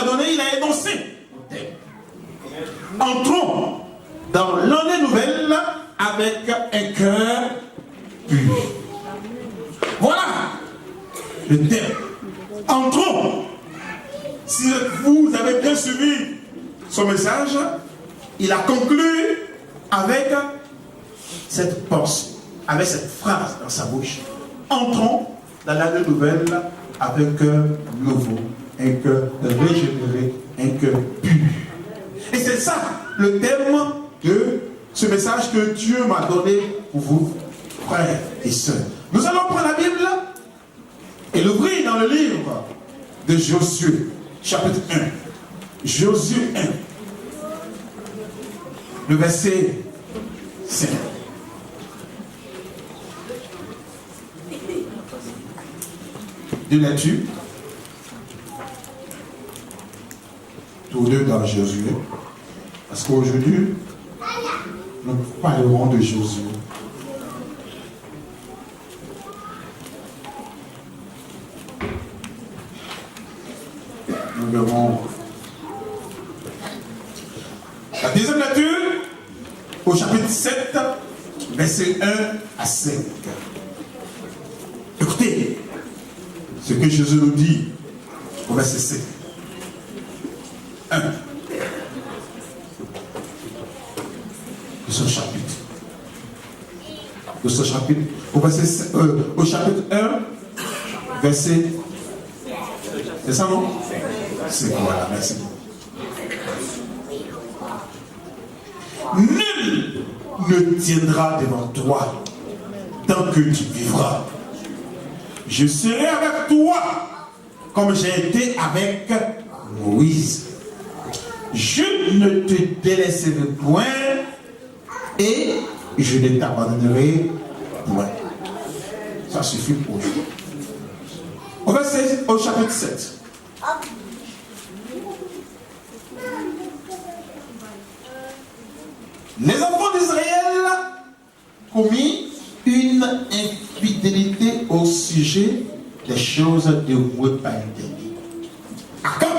donné, il a énoncé le thème. Entrons dans l'année nouvelle avec un cœur pur. Voilà le thème. Entrons. Si vous avez bien suivi son message, il a conclu avec cette pensée, avec cette phrase dans sa bouche. Entrons dans l'année nouvelle avec un cœur nouveau, un cœur régénéré, un cœur pur. Et c'est ça le thème de ce message que Dieu m'a donné pour vous, frères et sœurs. Nous allons prendre la Bible et l'ouvrir dans le livre de Josué, chapitre 1. Josué 1, le verset 5. De lecture. Tous deux dans Josué. Parce qu'aujourd'hui, nous parlerons de Josué. Nous verrons la deuxième lecture au chapitre 7, verset 1 à 5. Écoutez ce que Jésus nous dit au verset 7. 1 de ce chapitre. Au chapitre 1, verset. C'est ça, non? C'est voilà, merci. Nul ne tiendra devant toi tant que tu vivras. Je serai avec toi comme j'ai été avec Moïse. Je ne te délaisserai point et je ne t'abandonnerai point. Ça suffit pour aujourd'hui. Au chapitre 7. Les enfants d'Israël commis une infidélité au sujet des choses dévouées par l'Éternel. Akab,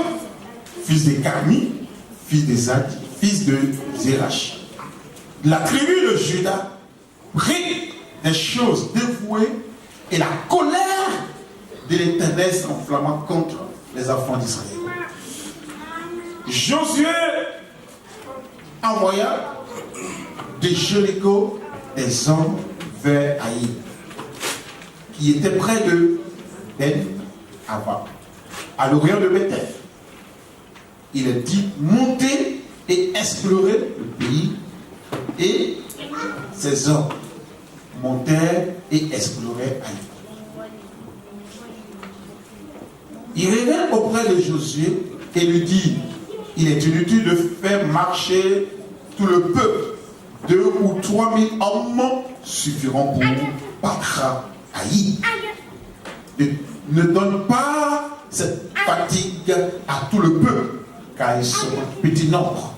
fils de Carmi, fils de Zad, fils de Zérach, la tribu de Juda, prit des choses dévouées et la colère de l'Éternel s'enflamma contre les enfants d'Israël. Josué envoya de Jéricho des hommes vers Haï, qui étaient près de Ben-Ava, à l'orient de Bethel. Il est dit montez et explorez le pays, et ces hommes montèrent et explorèrent Haï. Il revint auprès de Josué et lui dit il est inutile de faire marcher tout le peuple. 2 ou 3 000 hommes suffiront pour battre Haï. Ne donne pas cette fatigue à tout le peuple, car ils sont petit nombre.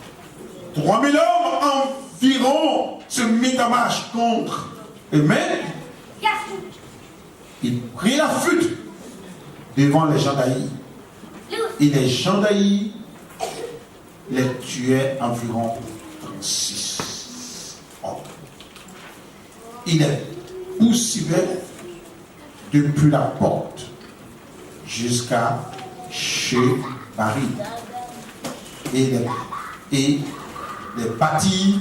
3 000 hommes environ se mirent en marche contre eux-mêmes. Ils prirent la fuite devant les gens d'Haï. Et les gens d'Haï les tuaient environ 36. Il les poursuivait depuis la porte jusqu'à chez Paris et les bâtit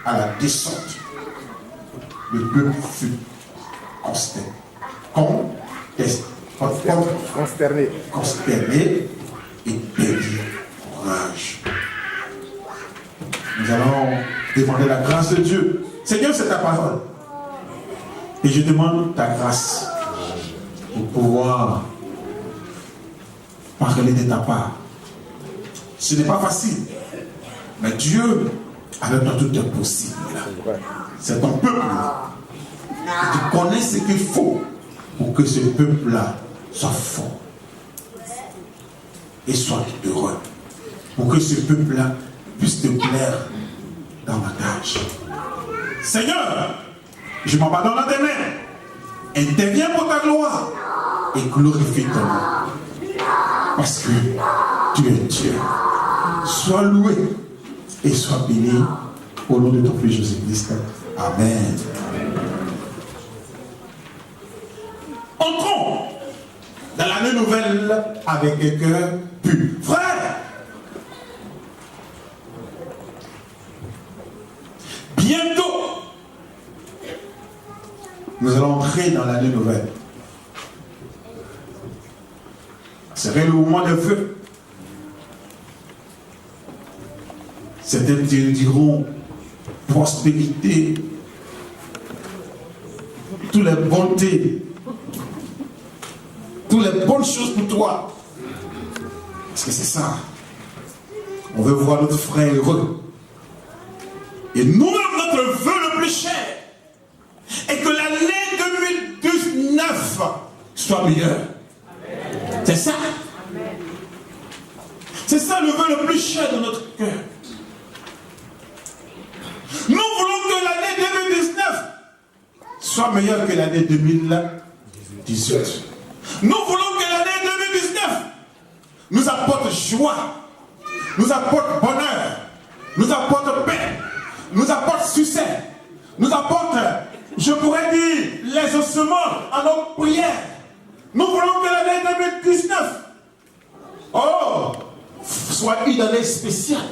à la descente. Le peuple fut consterné et perdit courage. Nous allons demander la grâce de Dieu. Seigneur, c'est ta parole. Et je demande ta grâce pour pouvoir parler de ta part. Ce n'est pas facile. Mais Dieu, avec toi, tout est possible. C'est ton peuple. Et tu connais ce qu'il faut pour que ce peuple-là soit fort et soit heureux. Pour que ce peuple-là puisse te plaire davantage. Seigneur, je m'abandonne à tes mains. Interviens pour ta gloire et glorifie ton nom. Parce que Tu es Dieu. Sois loué et sois béni au nom de ton Fils Jésus-Christ. Amen. Entrons dans l'année nouvelle avec un cœur pur. Frère, bientôt, nous allons entrer dans l'année nouvelle. C'est le moment de feu. Certains diront prospérité, toutes les bontés, toutes les bonnes choses pour toi. Parce que c'est ça. On veut voir notre frère heureux. Et nous-mêmes, notre vœu le plus cher est que l'année 2019 soit meilleure. C'est ça. C'est ça le vœu le plus cher de notre cœur. Nous voulons que l'année 2019 soit meilleure que l'année 2018. Nous voulons que l'année 2019 nous apporte joie, nous apporte bonheur, nous apporte paix, nous apporte succès, nous apporte, je pourrais dire, l'exaucement à nos prières. Nous voulons que l'année 2019 soit une année spéciale,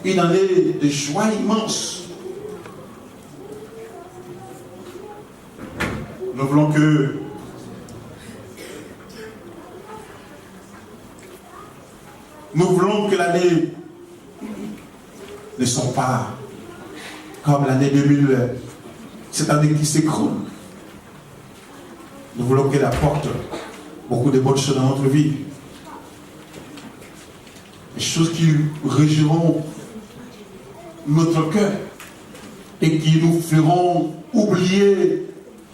une année de joie immense. Nous voulons que l'année ne soit pas comme l'année 2000, cette année qui s'écroule. Nous voulons qu'elle apporte beaucoup de bonnes choses dans notre vie. Des choses qui régiront notre cœur et qui nous feront oublier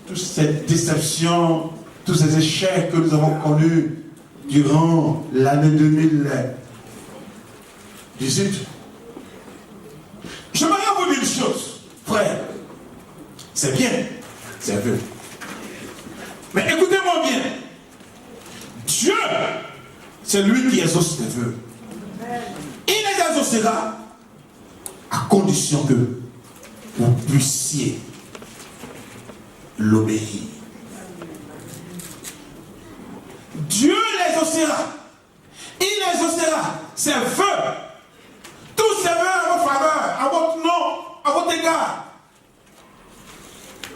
toutes ces déceptions, tous ces échecs que nous avons connus durant l'année 2018. J'aimerais vous dire une chose, frère. C'est bien, c'est vrai. Mais écoutez-moi bien. Dieu, c'est lui qui exauce tes vœux. Il les exaucera à condition que vous puissiez l'obéir. Dieu les exaucera. Il exaucera ses vœux. Tous ses vœux à votre faveur, à votre nom, à votre égard.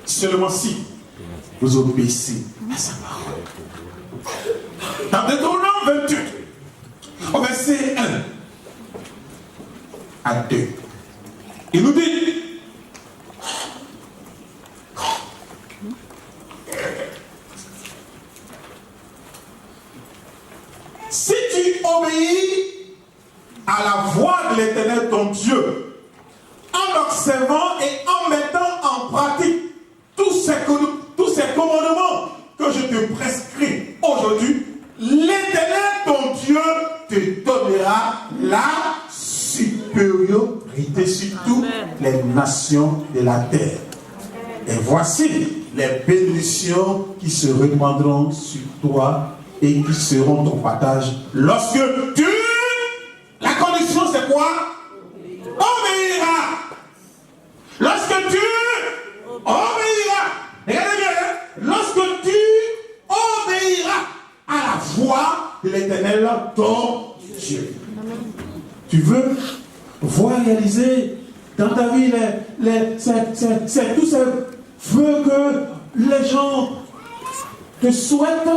Seulement si vous obéissez à sa parole. Dans Deutéronome 28, au verset 1 à 2, il nous dit: si tu obéis à la voix de l'Éternel ton Dieu, en observant et en mettant en pratique tous ces commandements que je te prescris aujourd'hui, l'Éternel ton Dieu te donnera la supériorité sur toutes les nations de la terre. Et voici les bénédictions qui se répandront sur toi et qui seront ton partage lorsque tu... La condition c'est quoi? Obéiras. Lorsque tu obéiras. Regardez bien, hein? Lorsque tu obéiras à la voix de l'Éternel ton Dieu. Tu veux voir réaliser dans ta vie c'est tous ces vœux que les gens te souhaitent.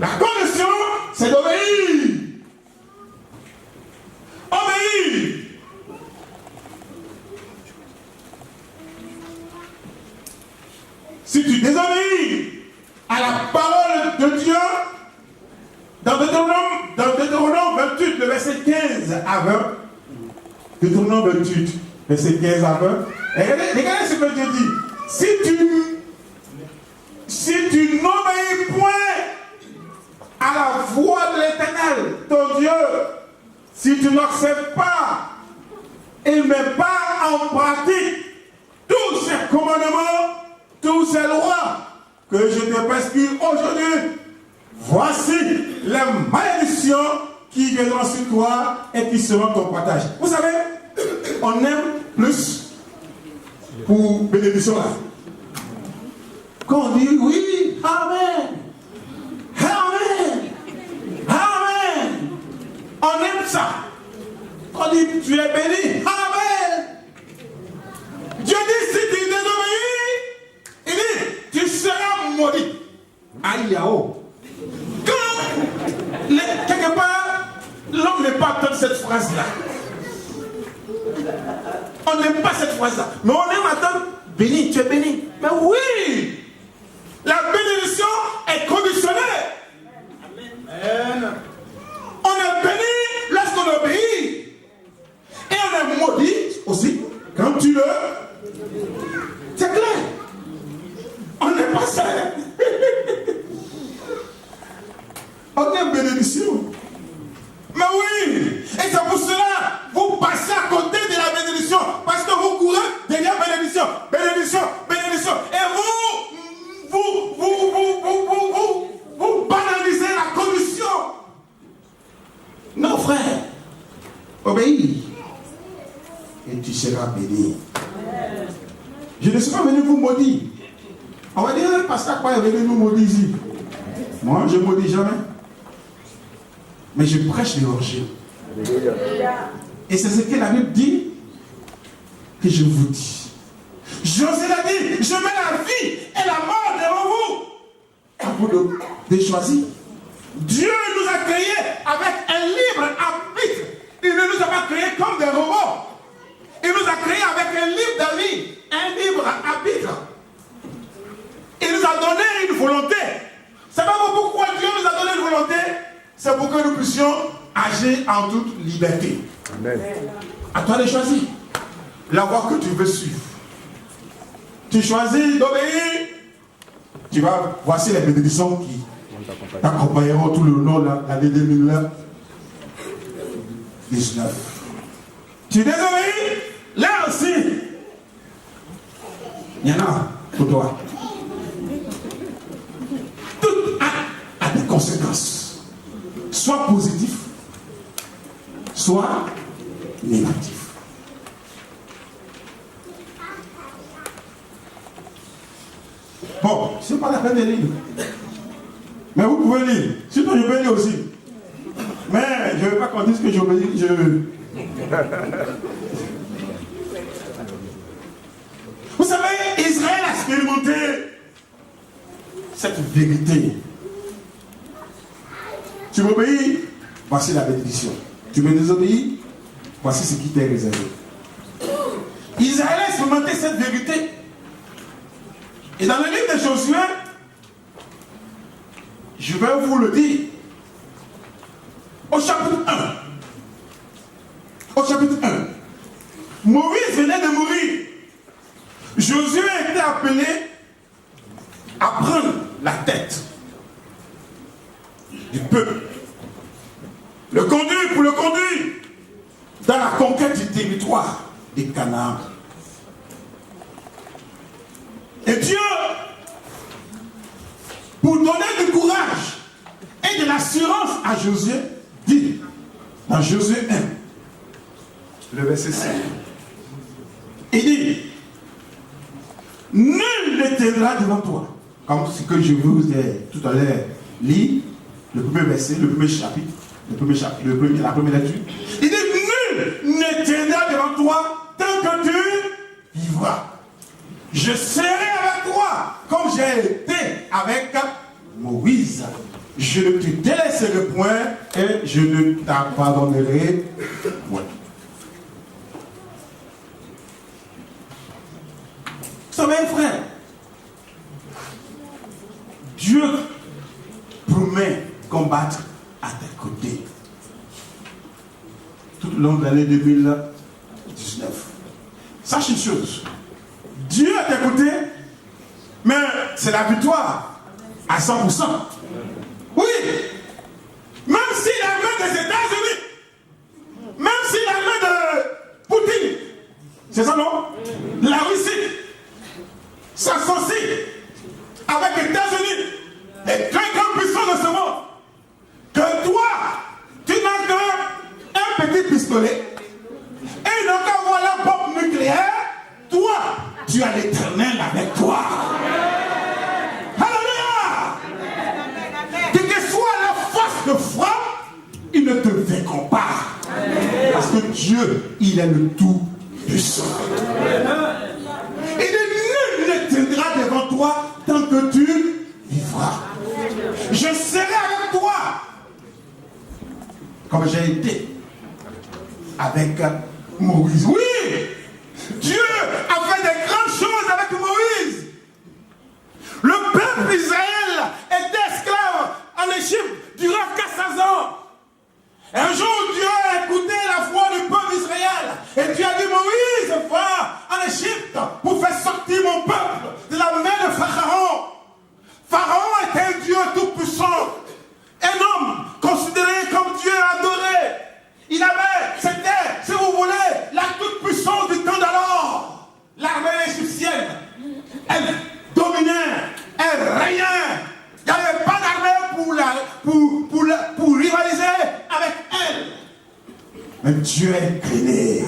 La condition, c'est d'obéir. Obéir. Si tu désobéis à la parole de Dieu, dans Deutéronome 28, le verset 15 à 20, Deutéronome 28, verset 15 à 20, regardez ce que Dieu dit. Si tu n'obéis point à la voix de l'Éternel, ton Dieu, si tu n'acceptes pas et ne mets pas en pratique tous ces commandements, tous ces lois que je te prescris aujourd'hui, voici les malédictions qui viendront sur toi et qui seront ton partage. Vous savez, on aime plus pour bénédiction là. Quand on dit oui, Amen, Amen, Amen, on aime ça. Quand on dit tu es béni, Amen. Dieu dit si tu désobéis, il dit tu seras maudit. Aïe, yao. Quand quelque part, l'homme n'est pas attendre cette phrase-là. On n'aime pas cette phrase-là. Mais on aime attendre béni, tu es béni. Mais oui, la bénédiction est conditionnelle. Amen. On est béni lorsqu'on obéit. Et on est maudit aussi quand tu le. C'est clair. On n'est pas ça. On est bénédiction. Mais oui. Et c'est pour cela vous passez à côté de la bénédiction. Parce que vous courez derrière bénédiction. Bénédiction, bénédiction. Et vous banalisez la condition. Non, frère. Obéis. Et tu seras béni. Je ne suis pas venu vous maudire. On va dire, pasteur, quoi est venu nous maudire ici? Moi, je ne maudis jamais. Mais je prêche l'évangile. Et c'est ce que la Bible dit que je vous dis. José l'a dit, je mets la vie et la mort devant vous. Et à vous de choisir. Dieu nous a créés avec un libre arbitre. Il ne nous a pas créés comme des robots. Il nous a créés avec un libre d'avis, un libre arbitre. Il nous a donné une volonté. Savez-vous pourquoi Dieu nous a donné une volonté? C'est pour que nous puissions agir en toute liberté. Amen. À toi de choisir la voie que tu veux suivre. Tu choisis d'obéir. Tu vas, voici les bénédictions qui t'accompagneront tout le long de l'année 2019. Tu désobéis, là aussi, il y en a pour toi. Tout a des conséquences. Soit positif, soit négatif. Bon, c'est pas la peine de lire. Mais vous pouvez lire. Sinon, je peux lire aussi. Mais je ne veux pas qu'on dise que j'obéis. Vous savez, Israël a expérimenté cette vérité. Tu m'obéis, voici la bénédiction. Tu me désobéis, voici ce qui t'est réservé. Israël a expérimenté cette vérité. Et dans le livre de Josué, je vais vous le dire, au chapitre 1, Moïse venait de mourir. Josué était appelé à prendre la tête du peuple. Le conduire pour le conduire dans la conquête du territoire des Canaan. Et Dieu, pour donner du courage et de l'assurance à Josué, dit dans Josué 1, le verset 5, il dit, nul ne tiendra devant toi, comme ce que je vous ai tout à l'heure lu, le premier verset, le premier chapitre, la première lecture. Il dit, nul ne tiendra devant toi tant que tu vivras. Je serai avec toi comme j'ai été avec Moïse. Je ne te délaisserai point et je ne t'abandonnerai point. Vous savez, frère, Dieu promet combattre à tes côtés tout au long de l'année 2019. Sache une chose, Dieu à tes côtés, mais c'est la victoire à 100%. Oui, même si l'armée des États-Unis, même si l'armée de Poutine, c'est ça non? La Russie s'associe avec les États-Unis, les très grandes puissances de ce monde, que toi, tu n'as petit pistolet et ils n'ont qu'à voir la bombe nucléaire. Toi, tu as l'Éternel avec toi. Alléluia. Quelle que soit la force de frappe, ils ne te vaincront pas. Parce que Dieu, il est le tout puissant. Et nul ne tiendra devant toi tant que tu vivras. Je serai avec toi. Comme j'ai été avec Moïse. Oui, Dieu a fait des grandes choses avec Moïse. Le peuple d'Israël était esclave en Égypte durant 400 ans. Un jour, Dieu a écouté la voix du peuple d'Israël. Et Dieu a dit, Moïse, va en Égypte pour faire sortir mon peuple de la main de Pharaon. Pharaon était un Dieu tout-puissant. Un homme considéré comme Dieu adoré. Il avait, c'était, si vous voulez, la toute-puissance du temps d'alors. L'armée égyptienne, elle dominait, elle régnait. Il n'y avait pas d'armée pour rivaliser avec elle. Mais Dieu a incliné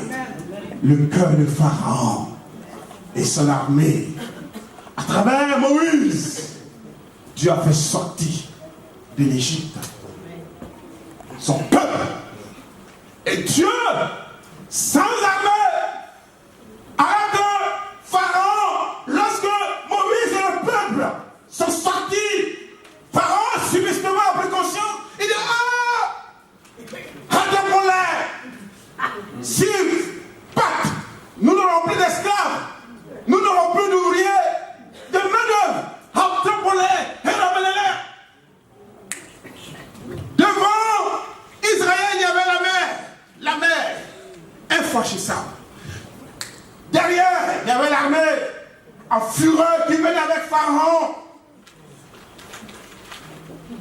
le cœur de Pharaon et son armée. À travers Moïse, Dieu a fait sortir de l'Égypte son peuple. Et Dieu, sans armée, arrête Pharaon. Lorsque Moïse et le peuple sont sortis, Pharaon, subistement, a pris conscience. Il dit, attendons-les. Si, Pâques, nous n'aurons plus d'esclaves, nous n'aurons plus d'ouvriers, de main-d'œuvre. Attendons-les et ramenez-les. Devant Israël, il y avait la mer infranchissable. Derrière, il y avait l'armée en fureur qui venait avec Pharaon.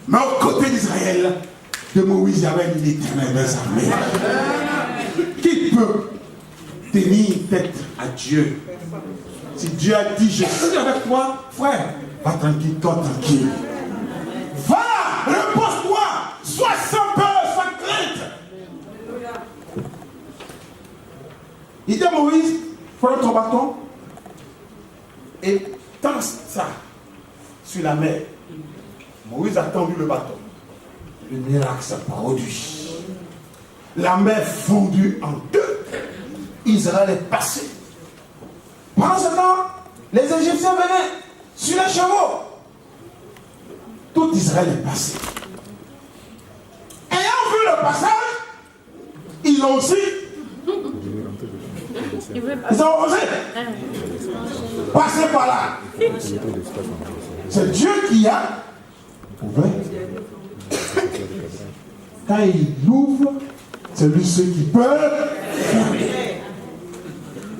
Mais au côté d'Israël, de Moïse, il y avait l'Éternel des armées. Qui peut tenir tête à Dieu? Si Dieu a dit, je suis avec toi, frère, va tranquille, toi tranquille. Va, repose-toi, sois sans peur, sans crainte. Il dit à Moïse, prends ton bâton et tends ça sur la mer. Moïse a tendu le bâton. Le miracle s'est produit. La mer fondue en deux. Israël est passé. Pendant ce temps, les Égyptiens venaient sur les chevaux. Tout Israël est passé. Ayant vu le passage, ils ont aussi. Ils ont osé passer par là. C'est Dieu qui a ouvert. Quand il ouvre, c'est lui ceux qui peuvent fermer.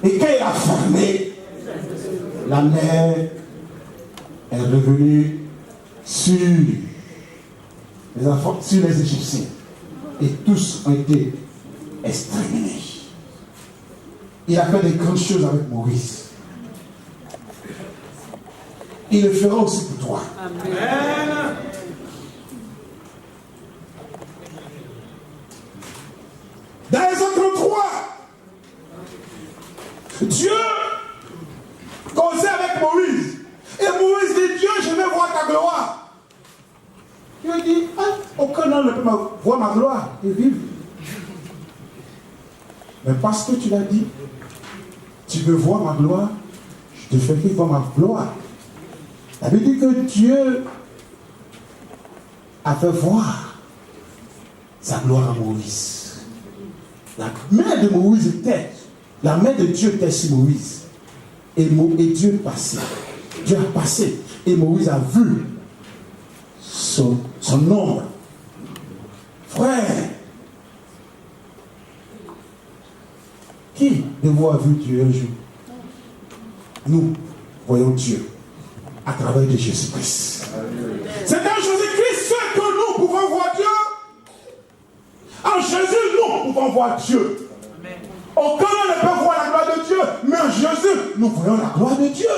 Et quand il a fermé, la mer est revenue sur les enfants, sur les Égyptiens. Et tous ont été exterminés. Il a fait des grandes choses avec Moïse. Il le fera aussi pour toi. Amen. Dans les autres 3, Dieu causait avec Moïse. Et Moïse dit, Dieu, je vais voir ta gloire. Dieu dit, aucun homme ne peut voir ma gloire et vivre. Mais parce que tu l'as dit, tu veux voir ma gloire, je te ferai voir ma gloire. Ça veut dire que Dieu a fait voir sa gloire à Moïse. La main de Moïse était, la main de Dieu était sur Moïse. Et Dieu passait. Dieu a passé. Et Moïse a vu son ombre. Frère, qui de vous a vu Dieu un jour? Nous voyons Dieu à travers de Jésus-Christ. C'est dans Jésus-Christ que nous pouvons voir Dieu. En Jésus, nous pouvons voir Dieu. Aucun ne peut voir la gloire de Dieu, mais en Jésus, nous voyons la gloire de Dieu.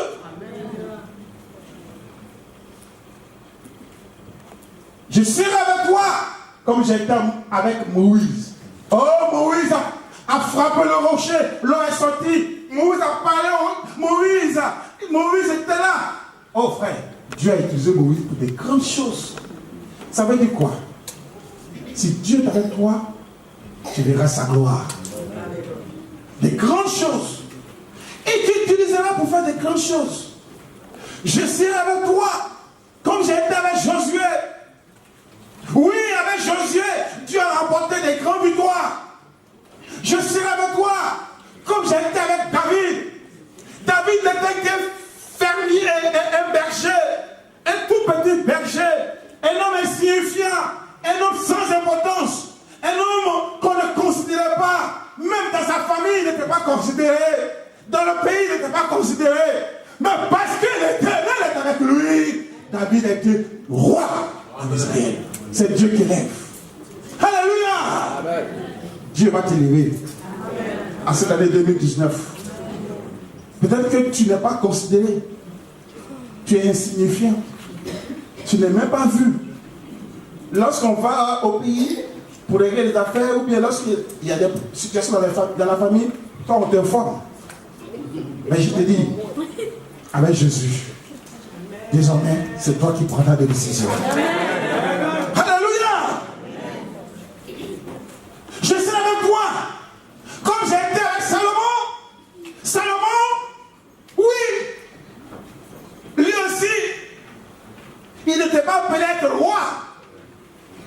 Je serai avec toi, comme j'étais avec Moïse. Oh Moïse! frappé le rocher, l'eau est sortie. Moïse a parlé, Moïse était là. Oh frère, Dieu a utilisé Moïse pour des grandes choses. Ça veut dire quoi? Si Dieu est avec toi, tu verras sa gloire. Des grandes choses. Et tu utiliseras pour faire des grandes choses. Je serai avec toi, comme j'ai été avec Josué. Oui, avec Josué, Dieu a remporté des grandes victoires. Je serai avec toi, comme j'ai été avec David. David n'était qu'un fermier, un berger, un tout petit berger, un homme insignifiant, un homme sans importance, un homme qu'on ne considérait pas, même dans sa famille, il n'était pas considéré, dans le pays, il n'était pas considéré. Mais parce que l'Éternel est avec lui, David était roi en Israël. C'est Dieu qui lève. Alléluia. Amen. Dieu va t'élever à cette année 2019. Peut-être que tu n'es pas considéré. Tu es insignifiant. Tu n'es même pas vu. Lorsqu'on va au pays pour régler les affaires, ou bien lorsqu'il y a des situations dans la famille, toi on t'informe. Mais je te dis, avec Jésus, désormais, c'est toi qui prendras des décisions. Alléluia! Je serai avec toi, comme j'ai été avec Salomon. Salomon, oui, lui aussi, il n'était pas appelé à être roi.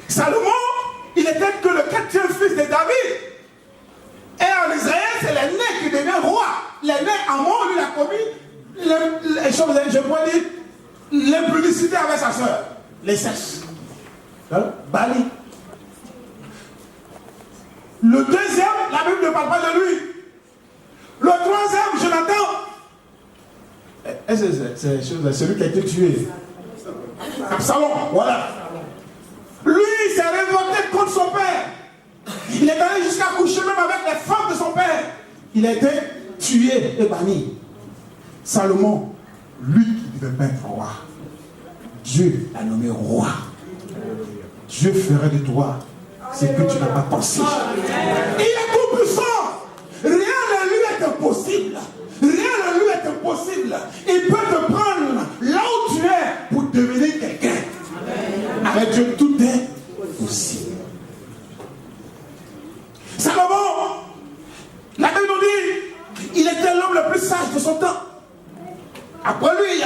Salomon, il était que le 4e fils de David. Et en Israël, c'est l'aîné qui devient roi. L'aîné, Amon, lui, a commis je pourrais dire l'impudicité avec sa soeur, les sèches. Bali. Le deuxième, la Bible ne parle pas de lui. Le troisième, Jonathan. C'est celui qui a été tué. Absalom, voilà. Lui, il s'est révolté contre son père. Il est allé jusqu'à coucher même avec les femmes de son père. Il a été tué et banni. Salomon, lui qui devait pas être roi, Dieu l'a nommé roi. Dieu ferait de toi ce que tu n'as pas pensé. Il est tout puissant. Rien ne lui est impossible. Rien ne lui est impossible. Il peut te prendre là où tu es pour devenir quelqu'un. Avec Dieu, tout est possible. Salomon, la Bible nous dit, il était l'homme le plus sage de son temps. Après lui, il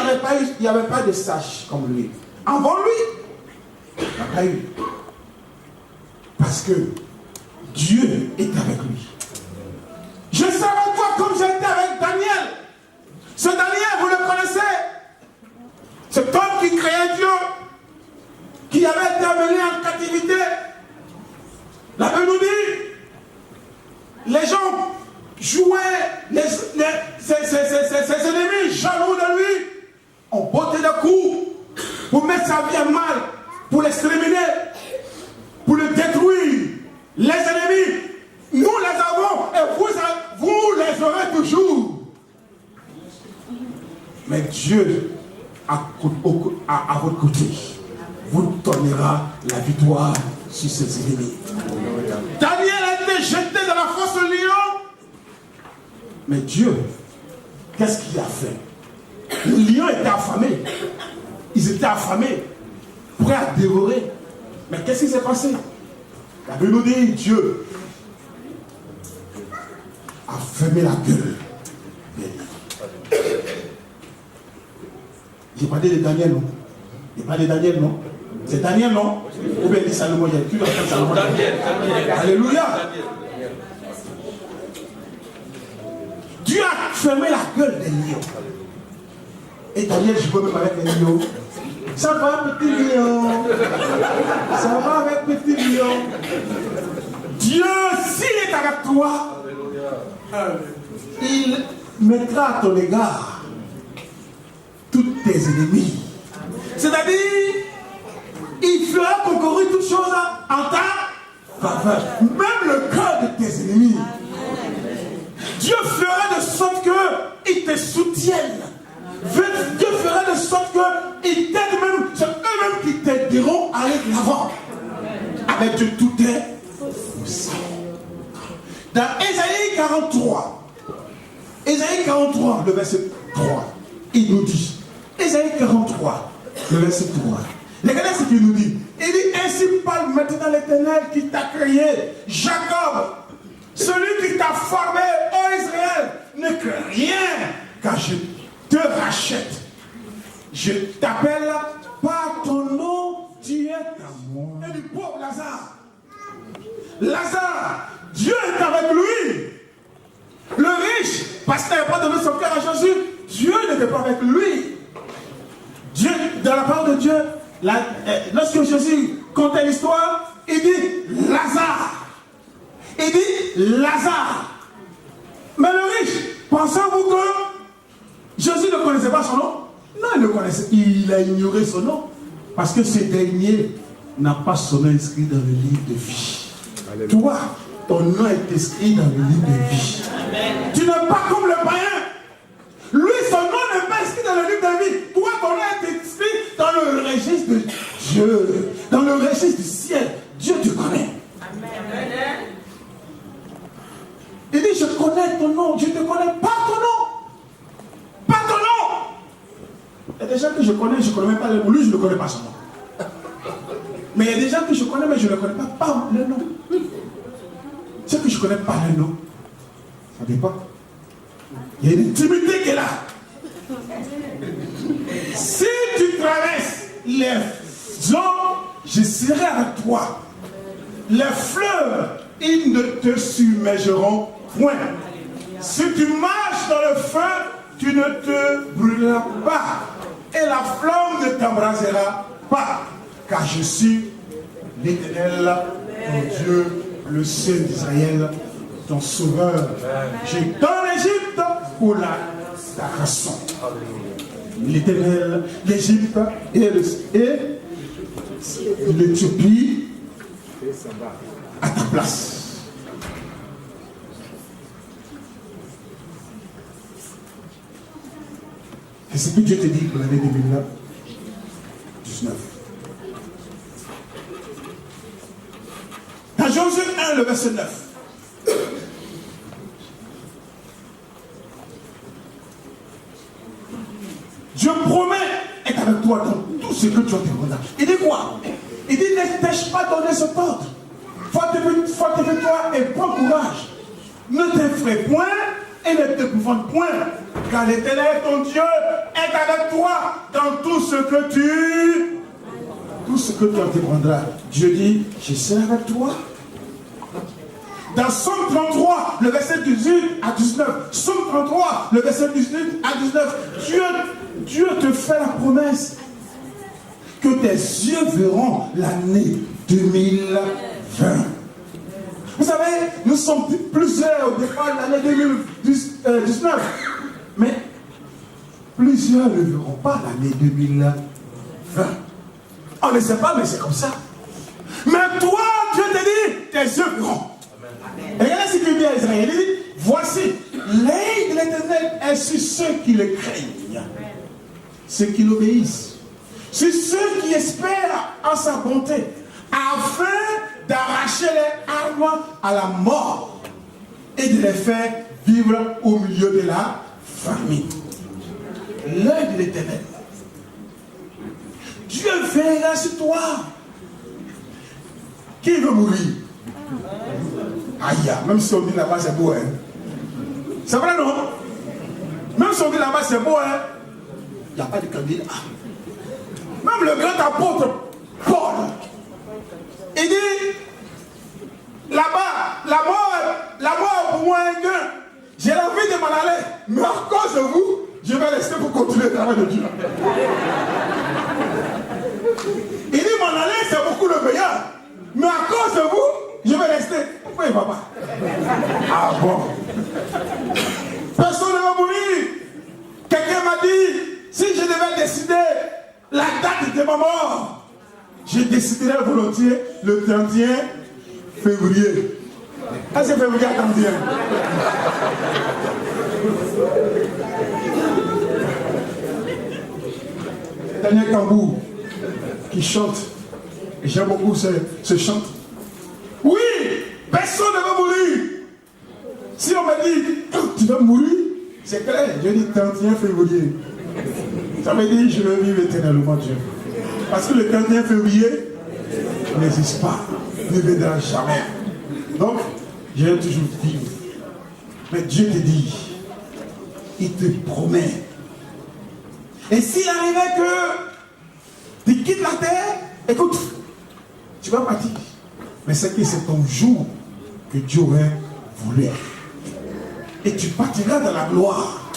n'y avait pas de sage comme lui. Avant lui, il n'y a pas eu. Parce que Dieu est avec lui. Je serai avec toi comme j'étais avec Daniel. Ce Daniel, vous le connaissez. Cet homme qui créait Dieu, qui avait été amené en captivité. La Bible nous dit, les gens jouaient, ses ennemis jaloux de lui, ont botté de coups pour mettre sa vie à mal, pour l'exterminer, pour le détruire. Les ennemis, nous les avons et vous les aurez toujours. Mais Dieu, à votre côté, vous donnera la victoire sur ses ennemis. Daniel a été jeté dans la fosse au lion. Mais Dieu, qu'est-ce qu'il a fait? Le lion était affamé. Ils étaient affamés, prêts à dévorer. Mais qu'est-ce qui s'est passé? La Bible nous dit, Dieu a fermé la gueule. J'ai parlé de Daniel, non? J'ai parlé de Daniel, non? C'est Daniel, non? Ou bien dit Salomon, il y a plus d'enfants Salomon. Alléluia. Dieu a fermé la gueule des lions. Et Daniel, je peux même avec les lions. Ça va, petit lion. Ça va avec petit lion. Dieu, s'il est avec toi, il mettra à ton égard tous tes ennemis. C'est-à-dire, il fera concourir toutes choses en ta faveur. Même le cœur de tes ennemis. Dieu fera de sorte qu'ils te soutiennent. Dieu fera de sorte qu'ils t'aident même. C'est eux-mêmes qui t'aideront à aller de l'avant. Avec Dieu, tout est possible. Dans Ésaïe 43, Ésaïe 43, le verset 3, il nous dit, Ésaïe 43, le verset 3, regardez ce qu'il nous dit. Il dit, ainsi parle maintenant l'Éternel qui t'a créé, Jacob, celui qui t'a formé, ô Israël, ne crains rien, car je te rachète. Je t'appelle par ton nom, tu es à moi. Et du pauvre Lazare. Lazare, Dieu est avec lui. Le riche, parce qu'il n'avait pas donné son cœur à Jésus, Dieu n'était pas avec lui. Dieu, dans la parole de Dieu, lorsque Jésus contait l'histoire, il dit Lazare. Il dit Lazare. Mais le riche, pensez-vous que Jésus ne connaissait pas son nom? Non, il le connaissait. Il a ignoré son nom. Parce que ce dernier n'a pas son nom inscrit dans le livre de vie. Alléluia. Toi, ton nom est inscrit dans le livre de vie. Amen. Tu n'es pas comme le païen. Lui, son nom n'est pas inscrit dans le livre de vie. Toi, ton nom est inscrit dans le registre de Dieu. Dans le registre du ciel. Dieu te connaît. Amen. Il dit, je connais ton nom. Je te connais pas ton nom. Pas ton nom. Il y a des gens que je connais même pas le nom. Lui, je ne connais pas son nom. Mais il y a des gens que je connais, mais je ne connais pas le nom. C'est que je ne connais pas le nom. Ça dépend. Il y a une intimité qui est là. Si tu traverses les eaux, je serai avec toi. Les fleuves, ils ne te submergeront point. Si tu marches dans le feu, tu ne te brûleras pas. Et la flamme ne t'embrasera pas. Car je suis l'Éternel, ton Dieu, le Saint d'Israël, ton sauveur. J'ai dans l'Égypte pour ta rançon. L'Éternel, l'Égypte et l'Éthiopie à ta place. Et ce que Dieu te dit pour l'année 2019. Dans Josué 1, le verset 9. Dieu promet être avec toi dans tout ce que tu as demandé. Il dit quoi? Il dit, ne t'ai-je pas donné cet ordre? Fortifie-toi et prends courage. Ne t'effraie point et ne t'épouvante point. Car l'Éternel, ton Dieu, est avec toi dans tout ce que tu entreprendras. Dieu dit, je serai avec toi. Dans Somme 33, le verset 18 à 19. Somme 33, le verset 18 à 19. Dieu te fait la promesse que tes yeux verront l'année 2020. Vous savez, nous sommes plusieurs au départ de l'année 2019. Mais plusieurs ne verront pas l'année 2020. On ne sait pas, mais c'est comme ça. Mais toi, Dieu te dit, tes yeux verront. Et regardez ce qu'il dit à Israël. Il dit, voici, l'œil de l'Éternel est sur ceux qui le craignent, ceux qui l'obéissent, sur ceux qui espèrent en sa bonté, afin d'arracher les armes à la mort et de les faire vivre au milieu de la famine. L'œil de l'Éternel. Dieu veillera sur toi. Qui veut mourir? Aïe, même si on dit là-bas c'est beau, hein. C'est vrai, non? Même si on dit là-bas c'est beau, hein. Il n'y a pas de candidat. Même le grand apôtre Paul, il dit là-bas, la mort pour moi est un gain. J'ai envie de m'en aller, mais à cause de vous, je vais rester pour continuer le travail de Dieu. Il dit m'en aller, c'est beaucoup le meilleur. Mais à cause de vous, je vais rester. Pourquoi il ne va pas? Ah bon? Personne ne va mourir. Quelqu'un m'a dit, si je devais décider la date de ma mort, je déciderais volontiers le 31 février. Est-ce que février à 31? Daniel Tambour qui chante. Et j'aime beaucoup ce chant. Oui, personne ne va mourir. tu vas mourir, c'est clair. Je dis 31 février. Ça veut dire je veux vivre éternellement Dieu. Parce que le 31 février n'existe pas, ne viendra jamais. Donc, je vais toujours vivre. Mais Dieu te dit, il te promet. Et s'il arrivait que tu quittes la terre, écoute, tu vas partir. Mais c'est que c'est ton jour que Dieu aurait voulu. Et tu partiras dans la gloire.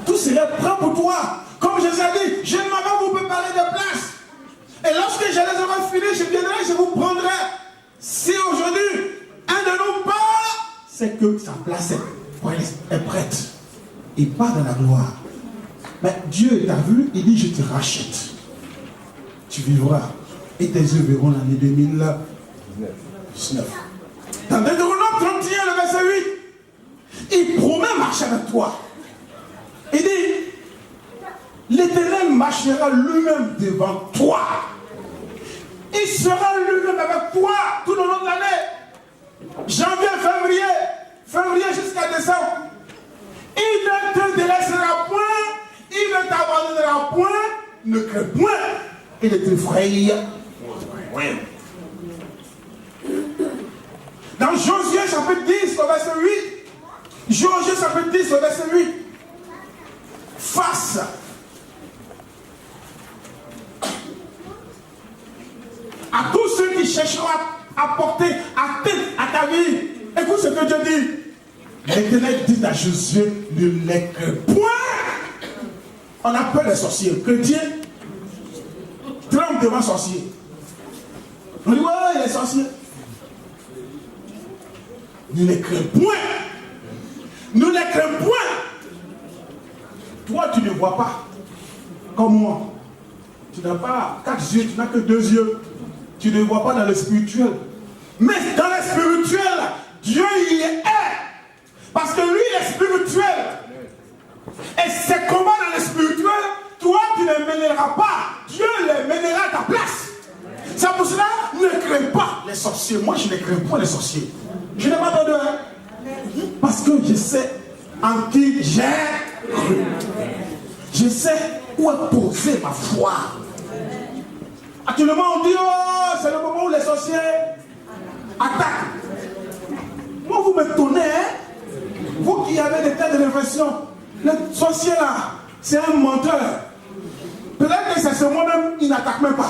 Tout serait prêt pour toi. Comme Jésus a dit, je ne m'en vais vous préparer des places. Et lorsque je les aurai finis, je viendrai, je vous prendrai. Si aujourd'hui, un de nous part, c'est que sa place est prête. Il part dans la gloire. Mais Dieu t'a vu, il dit, je te rachète. Tu vivras. Et tes yeux verront l'année 2019. Dans Deutéronome 31, le verset 8, il promet marcher avec toi. Il dit, l'Éternel marchera lui-même devant toi. Il sera lui-même avec toi tout le long de l'année. Janvier, février jusqu'à décembre. Il ne te délaissera point, il ne t'abandonnera point, ne crains point, et ne t'effraie point. Dans Josué chapitre 10, au verset 8, Josué chapitre 10, au verset 8, face à tous ceux qui chercheront à porter atteinte à ta vie, écoute ce que Dieu dit. L'Éternel dit à Josué, ne les crains point. On a peur des sorciers. Chrétiens tremblent devant les sorciers. On dit, ouais, les sorciers. Ne les crains point. Ne les crains point. Toi, tu ne vois pas. Comme moi. Tu n'as pas 4 yeux, tu n'as que 2 yeux. Tu ne vois pas dans le spirituel. Mais dans le spirituel, Dieu y est. Parce que lui, il est spirituel. Et ces combats dans le spirituel, toi, tu ne les mèneras pas. Dieu les mènera à ta place. C'est pour cela, ne crains pas les sorciers. Moi, je ne crains pas les sorciers. Je n'ai pas peur d'eux. Parce que je sais en qui j'ai cru. Je sais où est posée ma foi. Actuellement, on dit, oh, c'est le moment où les sorciers attaquent. Moi, vous me tonnez, hein? Vous qui avez des tas de réflexion, le sorcier là, c'est un menteur. Peut-être que c'est moi-même, il n'attaque même pas.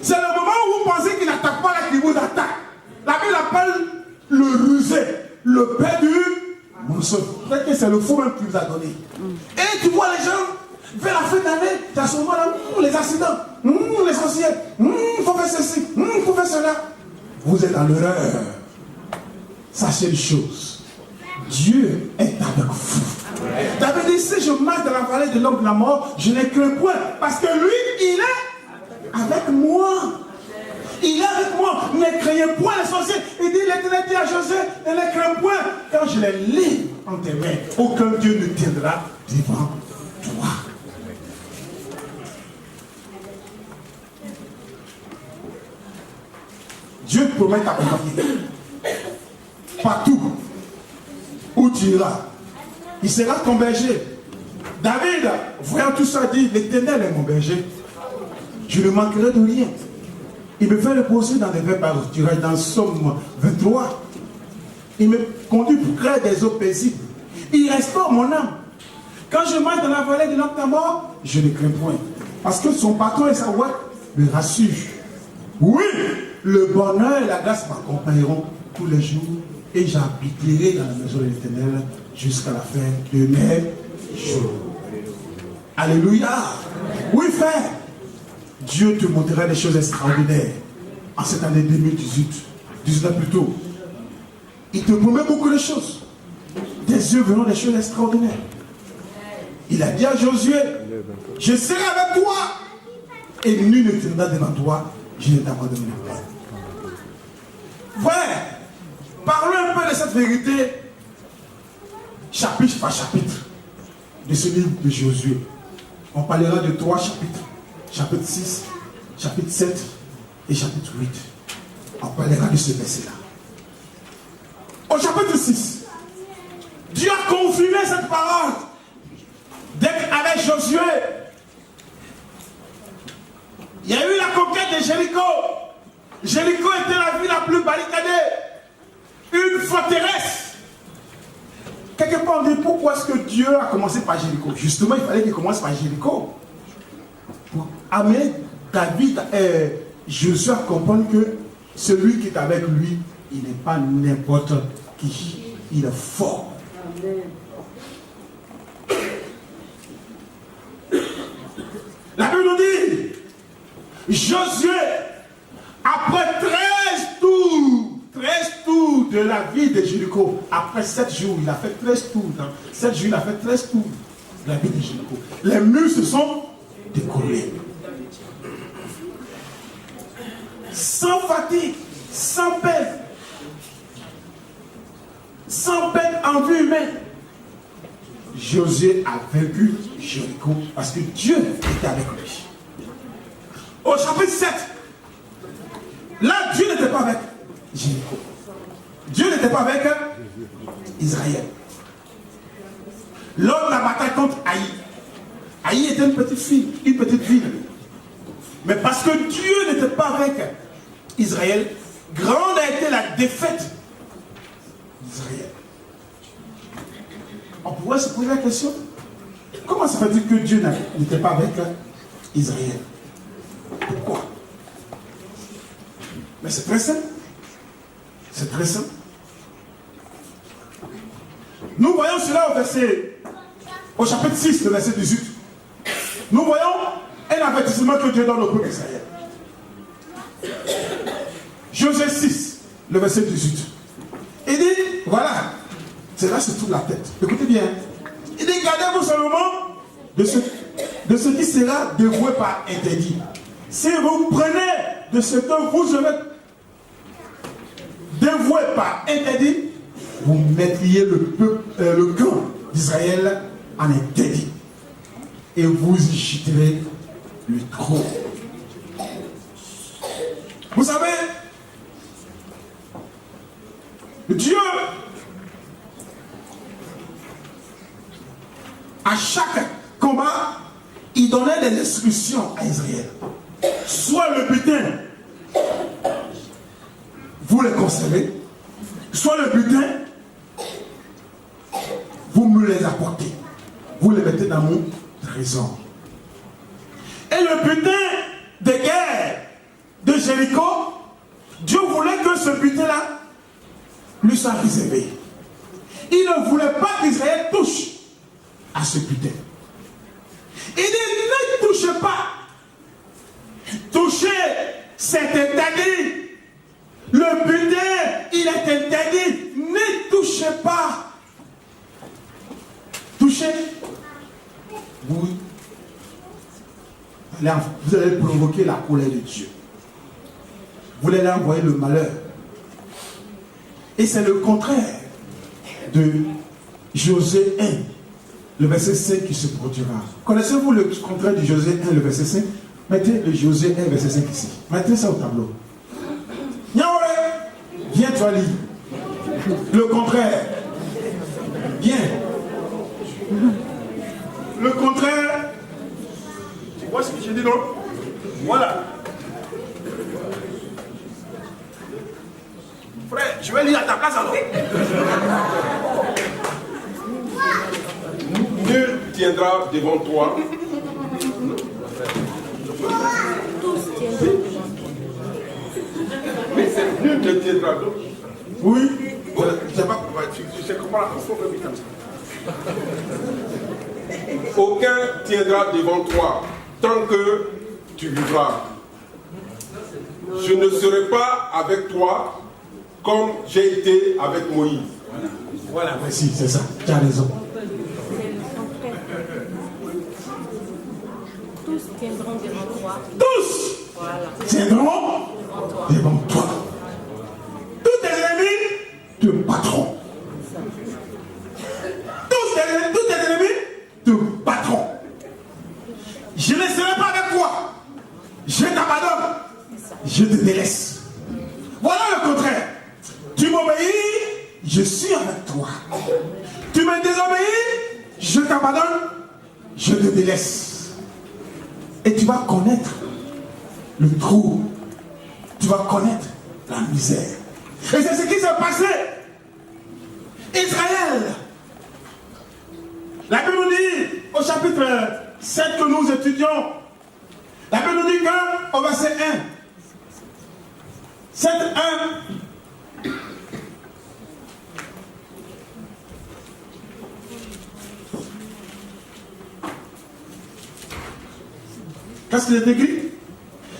C'est le moment où vous pensez qu'il n'attaque pas là qu'il vous attaque. La Bible appelle le rusé, le père du mensonge. Peut-être que c'est le faux même qui vous a donné. Et tu vois les gens, vers la fin d'année, tu as souvent là, les accidents, les sorciers, il faut faire ceci, il faut faire cela. Vous êtes dans l'erreur. Sachez une chose, Dieu est avec vous. David dit, si je marche dans la vallée de l'homme de la mort, je ne crains point. Parce que lui, il est avec moi. Il est avec moi. Ne craignez point les sorciers. Il dit, l'Éternel dit à Josué, ne les crains point. Quand je les lis en tes mains, aucun Dieu ne tiendra devant toi. Dieu te promet d'accompagner. Partout où tu iras, il sera ton berger. David, voyant tout ça, dit, l'Éternel est mon berger. Je ne manquerai de rien. Il me fait reposer dans des verts pâturages, dans Somme 23. Il me conduit pour créer des eaux paisibles. Il restaure mon âme. Quand je marche dans la vallée de l'homme de la mort, je ne crains point. Parce que son patron et sa ouate me rassurent. Oui, le bonheur et la grâce m'accompagneront tous les jours. Et j'habiterai dans la maison de l'Éternel jusqu'à la fin de mes jours. Alléluia. Oui, frère. Dieu te montrera des choses extraordinaires en cette année 2018. 19 plutôt. Il te promet beaucoup de choses. Tes yeux verront des choses extraordinaires. Il a dit à Josué, je serai avec toi et nul ne tiendra devant toi, je ne t'abandonnerai pas. Frère, parlons un peu de cette vérité, chapitre par chapitre, de ce livre de Josué. On parlera de 3 chapitres. Chapitre 6, chapitre 7 et chapitre 8. On parlera de ce verset-là. Au chapitre 6, Dieu a confirmé cette parole. Avec Josué, il y a eu la conquête de Jéricho. Jéricho était la ville la plus barricadée. Une forteresse. Quelque part, on dit pourquoi est-ce que Dieu a commencé par Jéricho? Justement, il fallait qu'il commence par Jéricho. Pour amener David et Josué à comprendre que celui qui est avec lui, il n'est pas n'importe qui. Il est fort. Amen. La Bible nous dit, Josué, après 13 tours de la ville de Jéricho, après 7 jours, il a fait 13 tours. Dans 7 jours, il a fait 13 tours de la ville de Jéricho. Les murs se sont décollés. Sans fatigue, sans peine en vue humaine. Josué a vaincu Jéricho parce que Dieu était avec lui. Au chapitre 7, là, Dieu n'était pas avec Jéricho. Dieu n'était pas avec Israël. Lors de la bataille contre Haï, Haï était une petite ville. Mais parce que Dieu n'était pas avec Israël, grande a été la défaite d'Israël. On pourrait se poser la question, comment ça fait-il que Dieu n'était pas avec Israël? Pourquoi? Mais c'est très simple. C'est très simple. Nous voyons cela au chapitre 6, le verset 18. Nous voyons un avertissement que Dieu donne au peuple d'Israël. Josué 6, le verset 18. Il dit, voilà, c'est là se trouve la tête. Écoutez bien. Il dit, gardez-vous seulement de ce qui sera dévoué par interdit. Si vous prenez de ce que vous serez dévoué par interdit, vous mettriez le camp d'Israël en interdit. Et vous y jeterez le trône. Vous savez, Dieu, à chaque combat, il donnait des instructions à Israël. Soit le butin, vous le conservez, soit le butin, vous me les apportez. Vous les mettez dans mon trésor. Et le butin de guerre de Jéricho, Dieu voulait que ce butin-là lui soit réservé. Il ne voulait pas qu'Israël touche à ce butin. Il dit, ne touchez pas. Toucher, c'est interdit. Le butin, il est interdit. Ne touchez pas. Touchez. Oui. Vous allez provoquer la colère de Dieu. Vous allez envoyer le malheur. Et c'est le contraire de Josué 1, le verset 5 qui se produira. Connaissez-vous le contraire de Josué 1, le verset 5? Mettez le Josué 1, verset 5 ici. Mettez ça au tableau. Yahweh, viens toi lire. Le contraire. Viens. Le contraire. Tu vois ce que j'ai dit, non? Voilà. Frère, je vais lire à ta place alors. Nul tiendra devant toi. Mais c'est nul ne tiendra devant. Oui. Voilà. Je comprends la façon de vivre comme ça. Aucun tiendra devant toi tant que tu vivras. Je ne serai pas avec toi comme j'ai été avec Moïse. Voilà, merci, c'est ça. Tu as raison. Tous tiendront devant toi. Tous tiendront devant toi. Tous tes ennemis te battront. Tous tes ennemis te battront. Je ne serai pas avec toi. Je t'abandonne. Je te délaisse. Voilà le contraire. Tu m'obéis, je suis avec toi. Tu me désobéis, je t'abandonne, je te délaisse. Et tu vas connaître le trou, tu vas connaître la misère. Et c'est ce qui s'est passé. Israël. La Bible nous dit, au chapitre 7 que nous étudions, la Bible nous dit qu'au verset 1, 7, 1, qu'est-ce qu'il est écrit?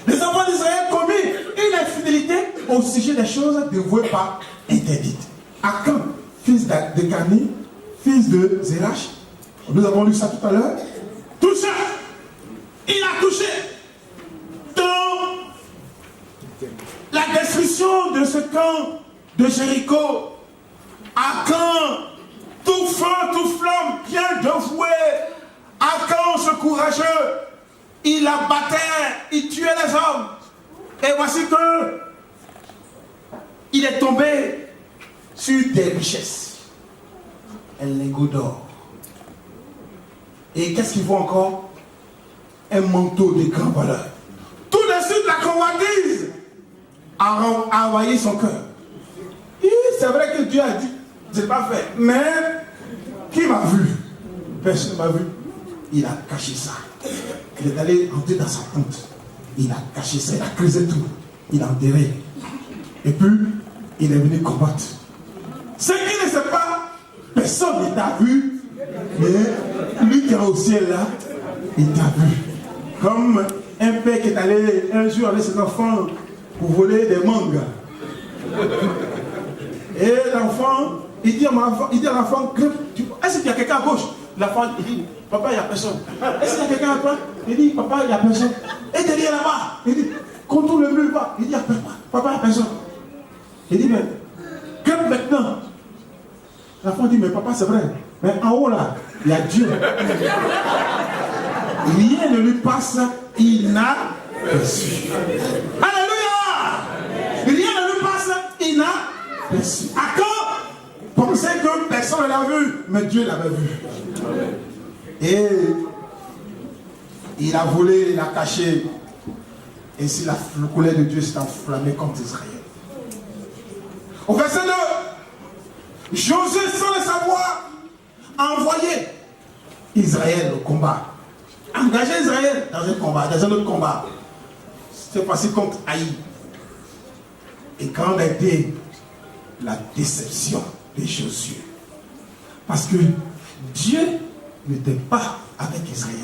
Les enfants d'Israël commis une infidélité au sujet des choses dévouées pas interdites. Akan, fils de Cani, fils de Zérach, nous avons lu ça tout à l'heure, touché, il a touché dans la destruction de ce camp de Jéricho. Akan, tout feu, tout flamme, bien dévoué, Akan, ce courageux, il abattait, il tuait les hommes. Et voici que il est tombé sur des richesses. Un lingot d'or. Et qu'est-ce qu'il faut encore? Un manteau de grande valeur. Tout de suite, la convoitise a envoyé son cœur. C'est vrai que Dieu a dit, je n'ai pas fait. Mais qui m'a vu? Personne ne m'a vu. Il a caché ça. Il est allé rentrer dans sa tente. Il a caché ça, il a creusé tout. Il a enterré. Et puis, il est venu combattre. Ce qui ne sait pas, personne ne t'a vu. Mais lui qui est au ciel là, il t'a vu. Comme un père qui est allé un jour avec ses enfants pour voler des mangues. Et l'enfant, il dit à l'enfant, est-ce qu'il y a quelqu'un à gauche? L'enfant, il dit, papa, il n'y a personne. Est-ce qu'il y a quelqu'un à droite? Il dit, papa, il n'y a personne. Et derrière là-bas, il dit, contourne le mur, il dit, papa, il n'y a personne. Il dit, mais, crêpe maintenant. L'enfant dit, mais papa, c'est vrai. Mais en haut là, il y a Dieu. Rien ne lui passe inaperçu. Alléluia! Rien ne lui passe inaperçu. À quand pensait que personne ne l'a vu, mais Dieu l'avait vu. Et il a volé, il a caché. Et si la colère de Dieu s'est enflammée contre Israël. Au verset 2, Josué, sans le savoir, a envoyé Israël au combat. Engagé Israël dans un combat, dans un autre combat. C'est passé contre Haï. Et quand a été la déception de Josué. Parce que Dieu n'était pas avec Israël.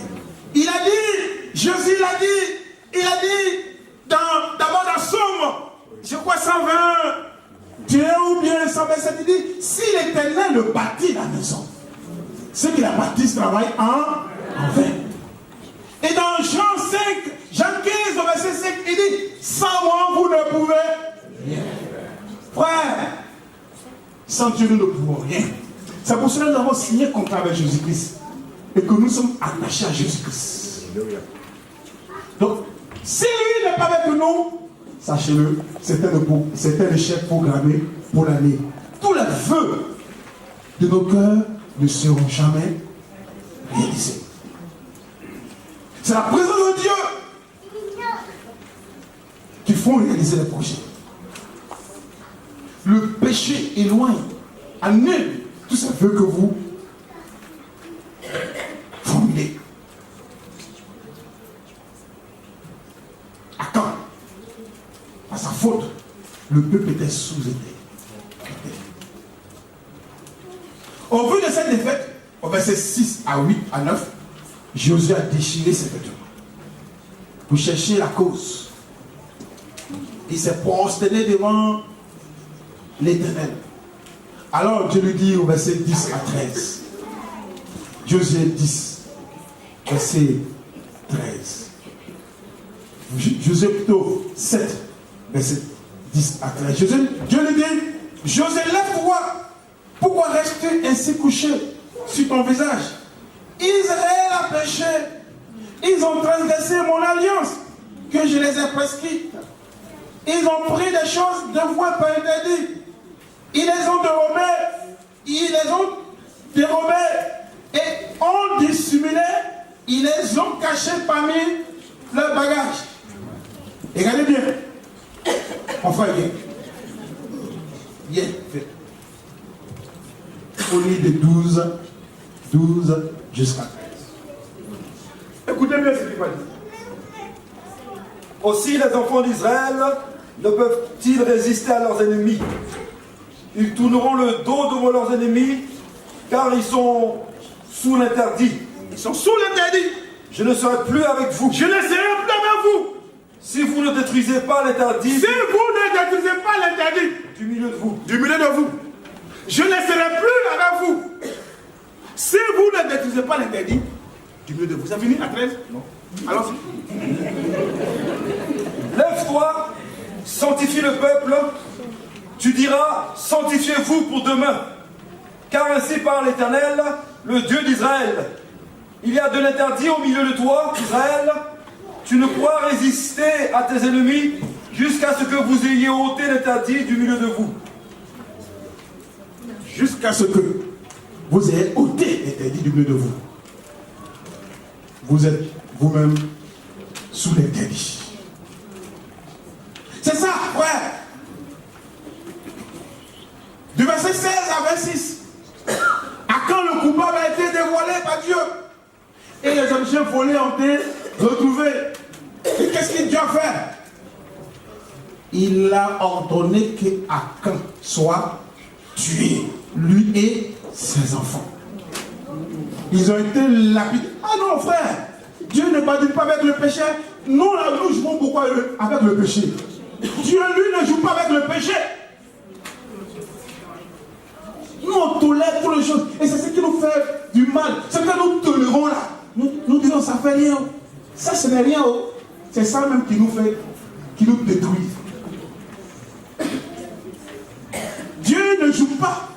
Il a dit, Josué l'a dit, il a dit, d'abord dans Somme, je crois 120, Dieu ou bien 127, il dit, si l'Éternel bâtit la maison, ceux qui la bâtissent travaillent en vain. Et dans Jean 5, Jean 15, au verset 5, il dit, sans moi vous ne pouvez rien. Frère, sans Dieu nous ne pouvons rien. C'est pour cela que nous avons signé un contrat avec Jésus-Christ. Et que nous sommes attachés à Jésus-Christ. Donc, si lui n'est pas avec nous, sachez-le, c'est un échec programmé pour l'année. Tous les vœux de nos cœurs ne seront jamais réalisés. C'est la présence de Dieu qui font réaliser les projets. Le péché éloigne, annule tous ces vœux que vous formulez. À quand? À sa faute, le peuple était sous-été. Au vu de cette défaite, au verset 6 à 8 à 9, Josué a déchiré ses vêtements pour chercher la cause. Il s'est prosterné devant l'Éternel. Alors Dieu lui dit au verset 10 à 13. Josué 10, verset 13. Josué plutôt 7, verset 10 à 13. Dieu lui dit, Josué, lève-toi. Pourquoi rester ainsi couché sur ton visage? Israël a péché. Ils ont transgressé mon alliance que je les ai prescrite. Ils ont pris des choses dévouées par interdit. Ils les ont dérobés et ont dissimulé, ils les ont cachés parmi leurs bagages. Et regardez bien, mon frère, bien fait. Au lieu de 12 jusqu'à 13. Écoutez bien ce qu'il va dire. Aussi les enfants d'Israël ne peuvent-ils résister à leurs ennemis. Ils tourneront le dos devant leurs ennemis, car ils sont sous l'interdit. Ils sont sous l'interdit. Je ne serai plus avec vous. Je ne serai plus avec vous. Si vous ne détruisez pas l'interdit. Si vous ne détruisez pas l'interdit. Du milieu de vous. Du milieu de vous. Je ne serai plus avec vous. Si vous ne détruisez pas l'interdit, du milieu de vous. Ça finit à 13? Non. Alors, lève-toi, sanctifie le peuple. Tu diras, sanctifiez-vous pour demain. Car ainsi parle l'Éternel, le Dieu d'Israël. Il y a de l'interdit au milieu de toi, Israël. Tu ne pourras résister à tes ennemis jusqu'à ce que vous ayez ôté l'interdit du milieu de vous. Jusqu'à ce que vous ayez ôté l'interdit du milieu de vous. Vous êtes vous-même sous l'interdit. C'est ça, frère. Du verset 16 à 26. À quand le coupable a été dévoilé par Dieu et les objets volés ont été retrouvés. Et qu'est-ce qu'il Dieu a fait? Il a ordonné qu'Akan soit tué, lui et ses enfants. Ils ont été lapidés. Ah non, frère, Dieu ne badine pas avec le péché. Nous, là, nous jouons beaucoup avec le péché. Dieu, lui, ne joue pas avec le péché. Nous, on tolère toutes les choses. Et c'est ce qui nous fait du mal. C'est que nous tolérons là. Nous disons, ça fait rien. Ça, ce n'est rien. C'est ça même qui nous fait, qui nous détruit. Dieu ne joue pas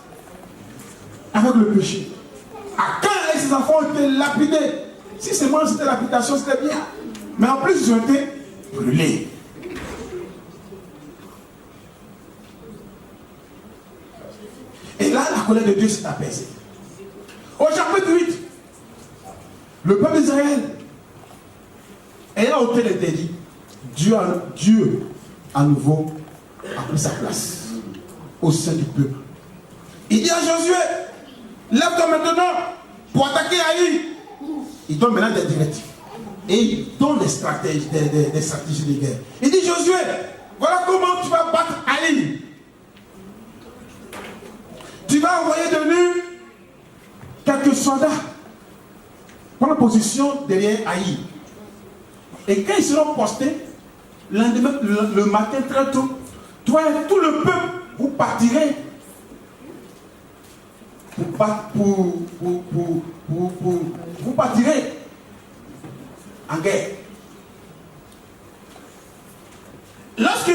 avec le péché. À quand ses enfants ont été lapidés? Si seulement c'était lapidation, c'était bien. Mais en plus, ils ont été brûlés. Et là, la colère de Dieu s'est apaisée. Au chapitre 8, le peuple d'Israël ayant ôté l'interdit, Dieu à nouveau a pris sa place au sein du peuple. Il dit à Josué, lève-toi maintenant pour attaquer Haï. Il donne maintenant des directives. Et il donne des stratégies de guerre. Il dit, Josué, voilà comment tu vas battre Haï. Tu vas envoyer de nu quelques soldats prendre position derrière Haï. Et quand ils seront postés, le matin très tôt, toi et tout le peuple, vous partirez vous partirez en guerre. Lorsque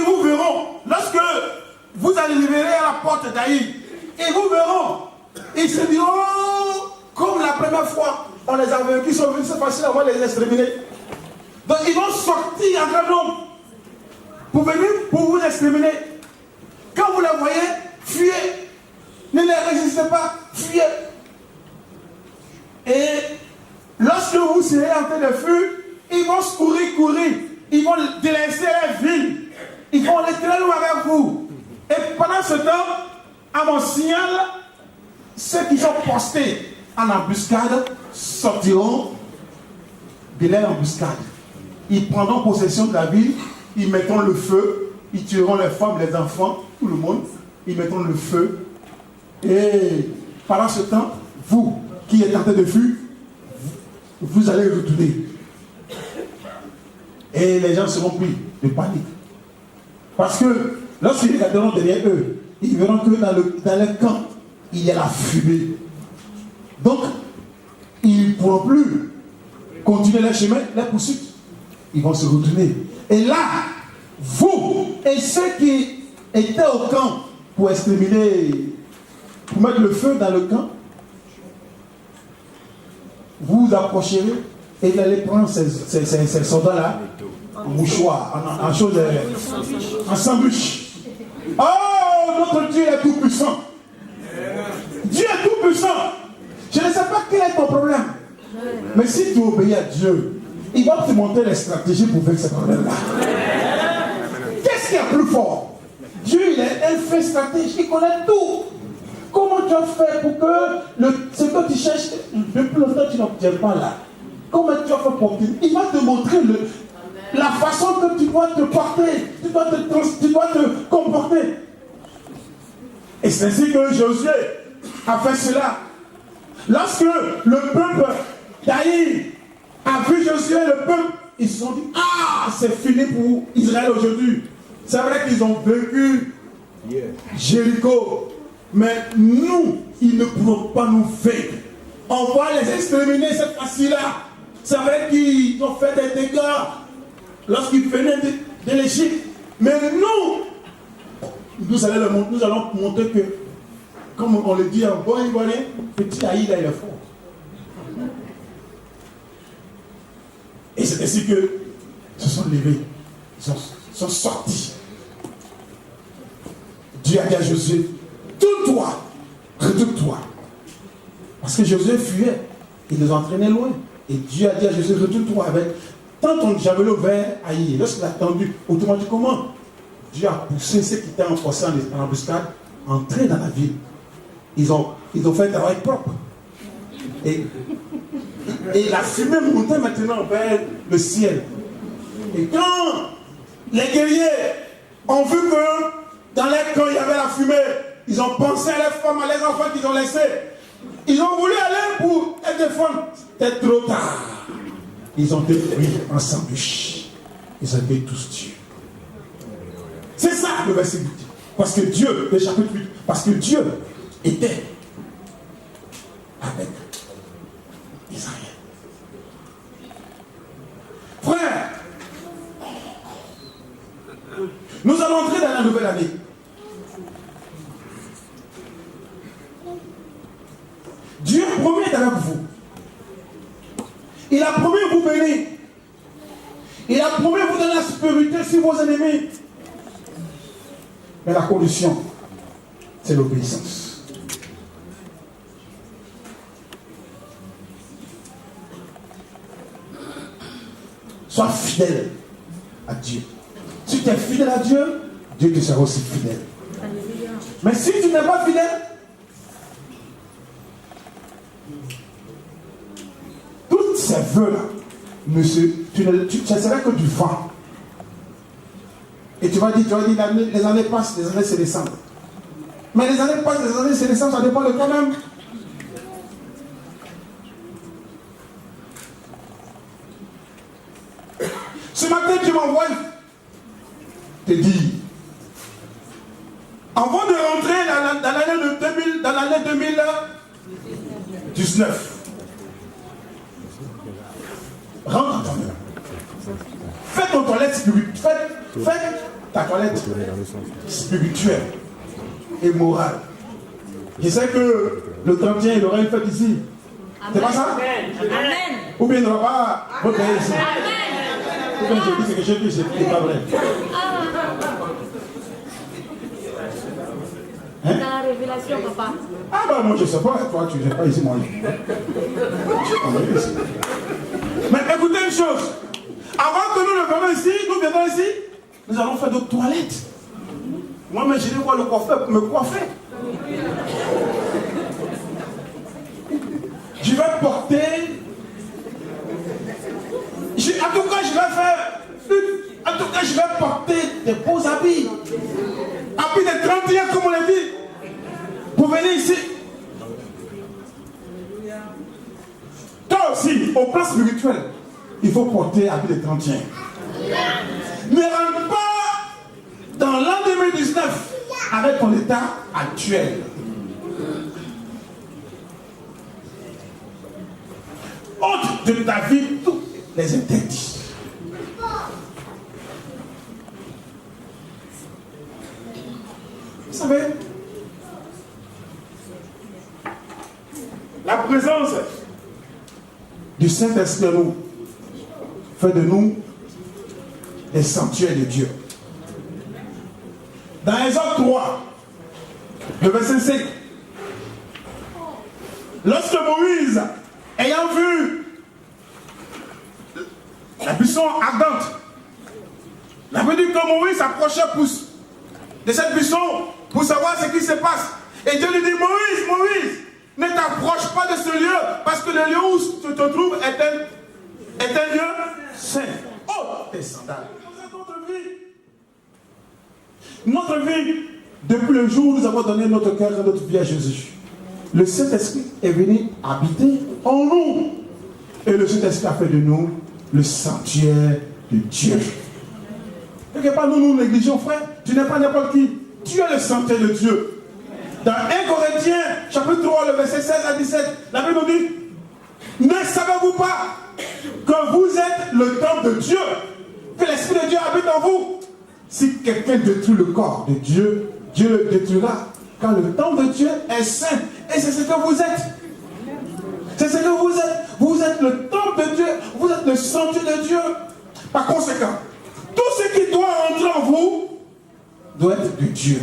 vous arriverez à la porte d'Haï, et vous verront, ils se diront, oh, comme la première fois, on les a vaincus, ils sont venus, c'est facile, on va les exterminer. Donc ils vont sortir en grand nombre pour venir, pour vous exterminer. Quand vous les voyez, fuyez. Ne les résistez pas, fuyez. Et lorsque vous serez en train de fuir, ils vont courir. Ils vont délaisser les villes. Ils vont aller très loin avec vous. Et pendant ce temps, à mon signal, ceux qui sont postés en embuscade sortiront de leur embuscade. Ils prendront possession de la ville, ils mettront le feu, ils tueront les femmes, les enfants, tout le monde, ils mettront le feu. Et pendant ce temps, vous qui êtes en train de fuir, vous allez retourner. Et les gens seront pris de panique. Parce que lorsqu'ils regarderont derrière eux, ils verront que dans le camp, il y a la fumée. Donc, ils ne pourront plus continuer leur chemin, leur poursuite. Ils vont se retourner. Et là, vous et ceux qui étaient au camp pour exterminer, pour mettre le feu dans le camp, vous vous approcherez et vous allez prendre ces soldats-là en mouchoir, en sandwich. Oh notre Dieu est tout puissant. Dieu est tout puissant. Je ne sais pas quel est ton problème. Mais si tu obéis à Dieu, il va te montrer les stratégies pour faire ce problème-là. Qu'est-ce qui est plus fort? Dieu, il est un fait stratège, il connaît tout. Comment tu as fait pour que ce que tu cherches depuis longtemps, tu n'obtiens pas là? Comment tu as fait pour obtenir? Il va te montrer la façon que tu dois te porter, tu dois te comporter. Et c'est ainsi que Josué a fait cela. Lorsque le peuple d'Aïe a vu Josué, le peuple, ils se sont dit, ah, c'est fini pour Israël aujourd'hui. C'est vrai qu'ils ont vaincu Jéricho, mais nous, ils ne pourront pas nous vaincre. On va les exterminer cette fois-ci-là. C'est vrai qu'ils ont fait des dégâts lorsqu'ils venaient de l'Égypte. Mais nous allons montrer que, comme on le dit en bon ivoirien, petit Aïe, là, il est fort. Et c'est ainsi que se sont levés, ils sont sortis. Dieu a dit à Josué, tourne-toi, retourne-toi. Parce que Josué fuyait, il les entraînait loin. Et Dieu a dit à Josué, retourne-toi avec tant ton javelot vers Aïe. Lorsqu'il a tendu, automatiquement, Dieu a poussé ceux qui étaient enfoncés en embuscade, entrer dans la ville. Ils ont fait un travail propre. Et la fumée montait maintenant vers le ciel. Et quand les guerriers ont vu que dans les camps il y avait la fumée, ils ont pensé à les femmes, à les enfants qu'ils ont laissés. Ils ont voulu aller pour les défendre. C'était trop tard. Ils ont été pris en sandwich. Ils ont été tous tués. C'est ça le verset 8. Parce que Dieu, le chapitre 8, parce que Dieu était avec Israël. Frère, nous allons entrer dans la nouvelle année. Dieu promet d'être avec vous. Il a promis de vous bénir. Il a promis de vous donner la sécurité sur vos ennemis. Mais la condition, c'est l'obéissance. Sois fidèle à Dieu. Si tu es fidèle à Dieu, Dieu te sera aussi fidèle. Mais si tu n'es pas fidèle, tous ces vœux-là, ça serait que du vent. Et tu vas dire, les années passent, les années se descendent. Mais les années passent, les années se descendent, ça dépend de toi-même. Ce matin, tu m'envoies te dire, avant de rentrer dans l'année 2019, rentre dans ton maison. Fais ton toilette spirituelle. Fais ta toilette spirituelle et morale. Je sais que le 31, il aura une fête ici. C'est pas ça? Amen. Ou bien il n'aura pas votre ici. Ou bien je dis ce que je dis, c'est pas vrai. Hein? La révélation, papa. Ah bah moi je sais pas, toi tu n'es pas ici, moi. Mais écoutez une chose. Avant que nous ne venons ici, nous allons faire d'autres toilettes. Moi, mais je vais voir le coiffeur pour me coiffer. Je vais porter. En tout cas, je vais porter des beaux habits. Habits de 31, comme on l'a dit. Pour venir ici. Toi aussi, au plan spirituel, il faut porter habits de 31. Ne rentre pas dans l'an 2019 avec ton état actuel. Ôte de ta vie tous les interdits. Vous savez, la présence du Saint-Esprit en nous fait de nous des sanctuaires de Dieu. Dans Exode 3, Le verset 5. Lorsque Moïse, ayant vu la buisson ardente, il avait dit que Moïse s'approchait de cette buisson pour savoir ce qui se passe. Et Dieu lui dit, Moïse, Moïse, ne t'approche pas de ce lieu, parce que le lieu où tu te trouves est un lieu saint. Oh, tes sandales. Notre vie, depuis le jour où nous avons donné notre cœur et notre vie à Jésus, le Saint-Esprit est venu habiter en nous. Et le Saint-Esprit a fait de nous le sanctuaire de Dieu. Quelque part, nous négligeons, frère. Tu n'es pas n'importe qui. Tu es le sanctuaire de Dieu. Dans 1 Corinthiens, chapitre 3, le verset 16 à 17, la Bible nous dit, ne savez-vous pas que vous êtes le temple de Dieu, que l'Esprit de Dieu habite en vous? Si quelqu'un détruit le corps de Dieu, Dieu le détruira. Car le temple de Dieu est saint. Et c'est ce que vous êtes. C'est ce que vous êtes. Vous êtes le temple de Dieu. Vous êtes le sanctuaire de Dieu. Par conséquent, tout ce qui doit entrer en vous doit être de Dieu.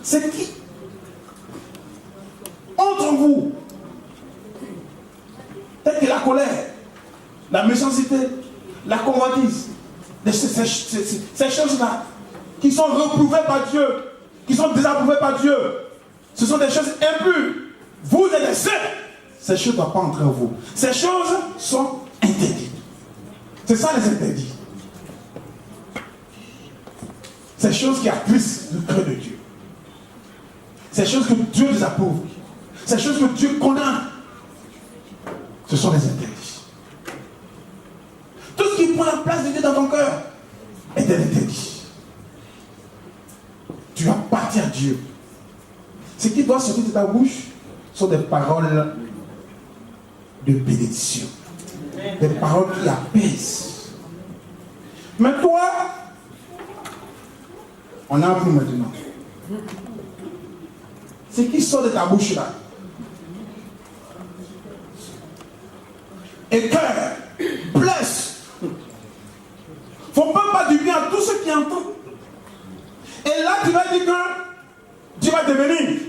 C'est qui entre en vous, tel que la colère, la méchanceté, la convoitise, ces choses-là qui sont reprouvées par Dieu, qui sont désapprouvées par Dieu, ce sont des choses impures. Vous êtes des saints. Ces choses ne doivent pas entrer en vous. Ces choses sont interdites. C'est ça les interdits. Ces choses qui attristent le cœur de Dieu. Ces choses que Dieu désapprouve. Ces choses que Dieu condamne. Ce sont les interdits. Tout ce qui prend la place de Dieu dans ton cœur est un interdit. Tu appartiens à Dieu. Ce qui doit sortir de ta bouche sont des paroles de bénédiction. Des paroles qui apaisent. Mais toi, on a appris maintenant. Ce qui sort de ta bouche là. Et cœur, blesse. Faut pas du bien à tous ceux qui entendent. Et là, tu vas dire que Dieu va te bénir.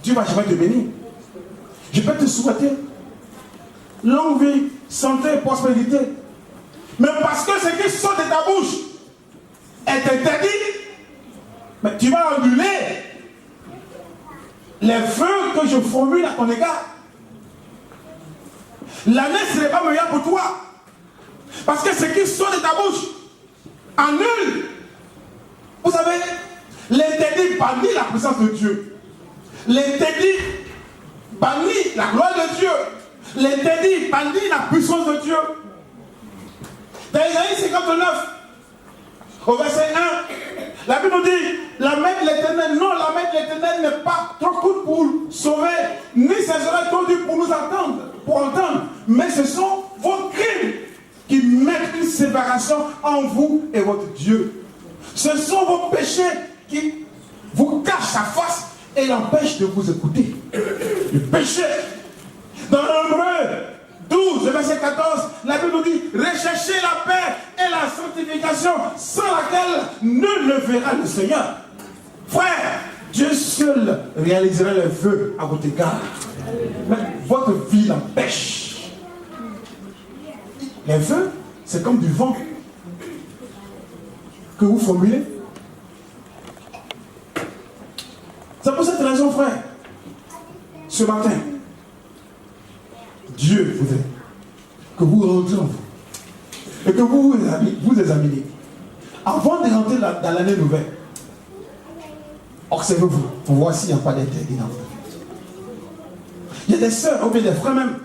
Dieu va jamais te bénir. Je peux te souhaiter longue vie, santé, prospérité. Mais parce que ce qui sort de ta bouche est interdit, mais tu vas annuler les vœux que je formule à ton égard. L'année ne serait pas meilleure pour toi. Parce que ce qui sort de ta bouche annule. Vous savez, l'interdit bannit la présence de Dieu. L'interdit bannit la gloire de Dieu. L'interdit bannit la puissance de Dieu. Dans Isaïe 59, au verset 1, la Bible nous dit, la main de l'Éternel, non, la main de l'Éternel n'est pas trop courte pour sauver, ni ses oreilles trop dures pour nous entendre, mais ce sont vos crimes qui mettent une séparation en vous et votre Dieu. Ce sont vos péchés qui vous cachent sa face et l'empêchent de vous écouter. Le péché. Dans Hébreux 12, verset 14, la Bible nous dit, recherchez la paix et la sanctification sans laquelle nul ne verra le Seigneur. Frère, Dieu seul réalisera les vœux à votre égard. Mais votre vie l'empêche. Les vœux, c'est comme du vent que vous formulez. C'est pour cette raison, frère, ce matin, Dieu voudrait que vous rentrez en vous et que vous examiniez. Avant de rentrer dans l'année nouvelle, observez-vous pour voir s'il n'y a pas d'interdit dans votre vie. Il y a des sœurs ou bien des frères même.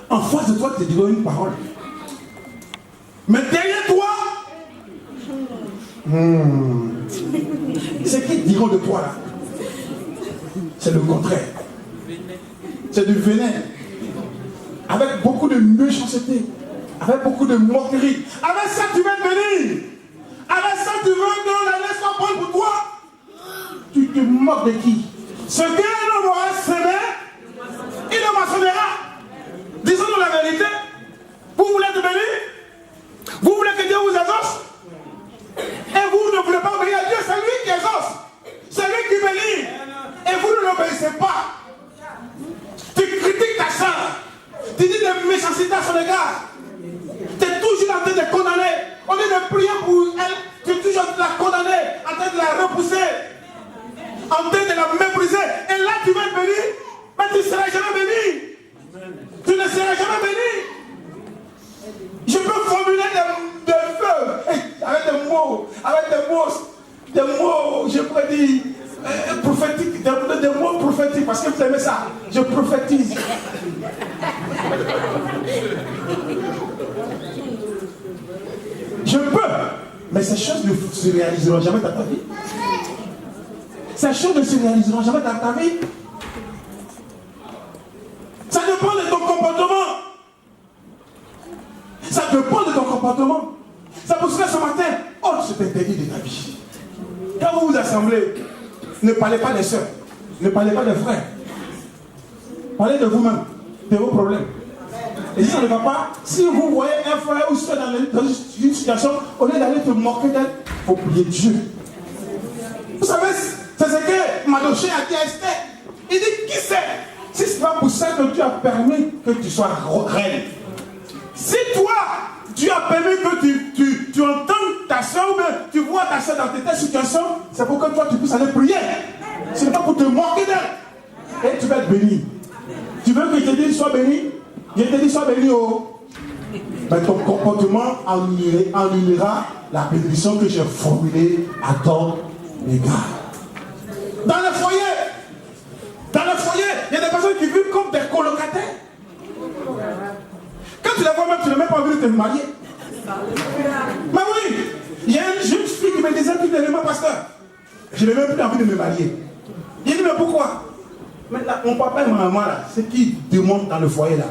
En face de toi, tu te diront une parole. Mais derrière toi, ce qu'ils diront de toi là, c'est le contraire. C'est du venin. Avec beaucoup de méchanceté. Avec beaucoup de moquerie. Avec ça, tu vas te bénir. Avec ça, tu veux que la laisse soit bonne pour toi. Tu te moques de qui? Ce qu'un homme aura semé, il le moissonnera. Disons-nous la vérité. Vous voulez être béni? pour elle, tu es toujours la condamner, en train de la repousser, en train de la mépriser. Et là, tu vas être béni, mais tu ne seras jamais béni. Tu ne seras jamais béni. Je peux formuler des vœux avec des mots, je pourrais dire, prophétiques, des mots prophétiques, parce que vous aimez ça. Je prophétise. Je peux, mais ces choses ne se réaliseront jamais dans ta vie. Ces choses ne se réaliseront jamais dans ta vie. Ça dépend de ton comportement. Ça dépend de ton comportement. C'est pour cela ce matin, c'est interdit de ta vie. Quand vous vous assemblez, ne parlez pas des soeurs, ne parlez pas des frères. Parlez de vous-même, de vos problèmes. Et si ça ne va pas, si vous voyez un frère ou soeur dans une situation, au lieu d'aller te moquer d'elle, il faut prier Dieu. Vous savez, c'est ce que Madoché a dit à Esther. Il dit, qui sait, si ce n'est pas pour ça que Dieu a permis que tu sois reine. Si toi, Dieu a permis que tu entends ta soeur ou bien tu vois ta soeur dans telle situation, c'est pour que toi tu puisses aller prier. Ce n'est pas pour te moquer d'elle. Et tu vas être béni. Tu veux que je te dise sois béni? Je te dis sois béni, oh. Mais ton comportement annulera la bénédiction que j'ai formulée à ton égard. Dans le foyer, il y a des personnes qui vivent comme des colocataires. Quand tu les vois même, tu n'as même pas envie de te marier. Mais oui, il y a une jeune fille qui me disait tout dernièrement, pasteur, je n'ai même plus envie de me marier. Il dit, mais pourquoi? Maintenant, mon papa et ma maman, là, c'est qui demandent dans le foyer, là.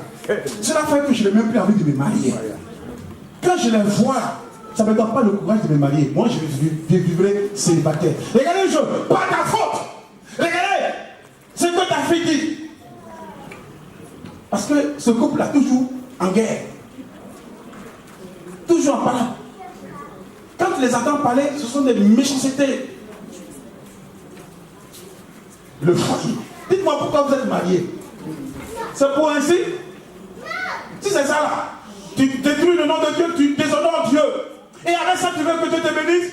Cela fait que je n'ai même plus envie de me marier. Quand je les vois, ça ne me donne pas le courage de me marier. Moi, je vivrai célibataire. Regardez le jeu, pas ta faute. Regardez, c'est que ta fille dit. Parce que ce couple-là, toujours en guerre. Toujours en parlant. Quand tu les entends parler, ce sont des méchancetés. Le foyer. Dites-moi pourquoi vous êtes mariés. C'est pour ainsi. Si c'est ça là, tu détruis le nom de Dieu, tu déshonores Dieu. Et avec ça, tu veux que Dieu te bénisse.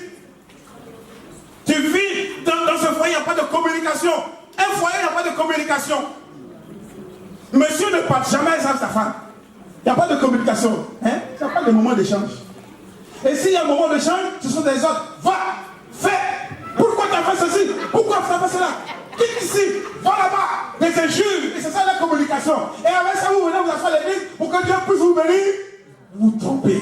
Tu vis dans ce foyer, il n'y a pas de communication. Un foyer, il n'y a pas de communication. Monsieur ne parle jamais avec sa femme. Il n'y a pas de communication. Hein? Il n'y a pas de moment d'échange. Et s'il y a un moment d'échange, ce sont des autres. Va, fais. Pourquoi tu as fait ceci? Pourquoi tu as fait cela? Quitte ici, va là-bas. Des injures. Et c'est ça la communication. Et avec ça, vous venez vous asseoir à l'église pour que Dieu puisse vous bénir. Vous trompez.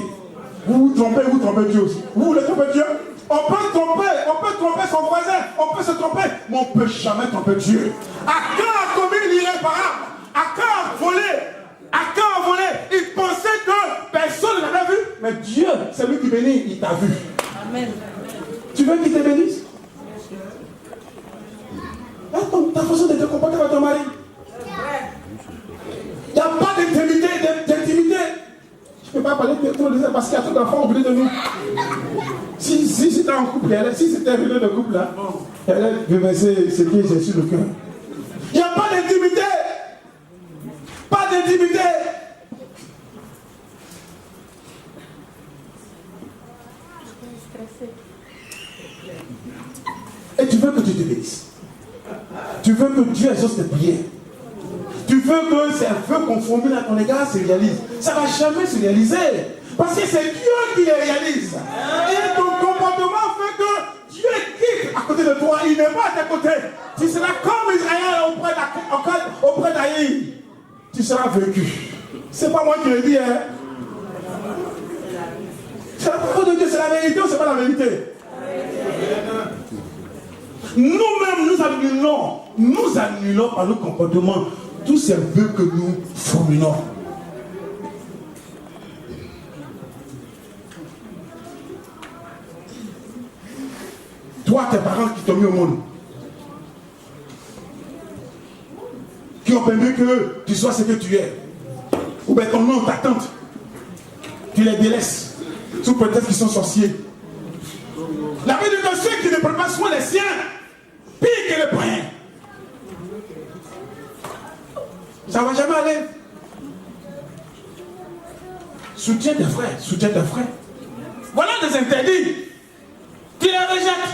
Vous trompez Dieu aussi. Vous voulez tromper Dieu? On peut tromper son voisin, on peut se tromper, mais on ne peut jamais tromper Dieu. À quand a commis l'irréparable? À quand a volé? Il pensait que personne ne l'avait vu, mais Dieu, c'est lui qui bénit, il t'a vu. Amen. Tu veux qu'il te bénisse? Ta façon de te comporter avec ton mari. Il n'y a pas d'intimité. Je ne peux pas parler de tout parce qu'il y a tout d'enfants au bout de nous. Si c'était en couple, si c'était un milieu de couple là, elle veut verser ce qui est sur le cœur. Il n'y a pas d'intimité. Pas d'intimité. Et tu veux que tu te bénisses. Tu veux que Dieu exauce tes prières. Tu veux que ces vœux qu'on formule à ton égard se réalisent. Ça ne va jamais se réaliser. Parce que c'est Dieu qui les réalise. Et ton comportement fait que Dieu quitte à côté de toi. Il n'est pas à tes côtés. Tu seras comme Israël auprès d'Aïe. Tu seras vaincu. C'est pas moi qui le dis. Hein. C'est la parole de Dieu, c'est la vérité ou c'est pas la vérité? Nous-mêmes, nous annulons par nos comportements tous ces vœux que nous formulons. Toi, tes parents qui t'ont mis au monde, qui ont permis que tu sois ce que tu es, ou bien ton nom, ta tante, tu les délaisses sous prétexte qu'ils sont sorciers. La vie de ceux qui ne prennent pas soin des siens, pire que les païens. Ça ne va jamais aller. Soutiens tes frères, Voilà des interdits. Tu les rejettes.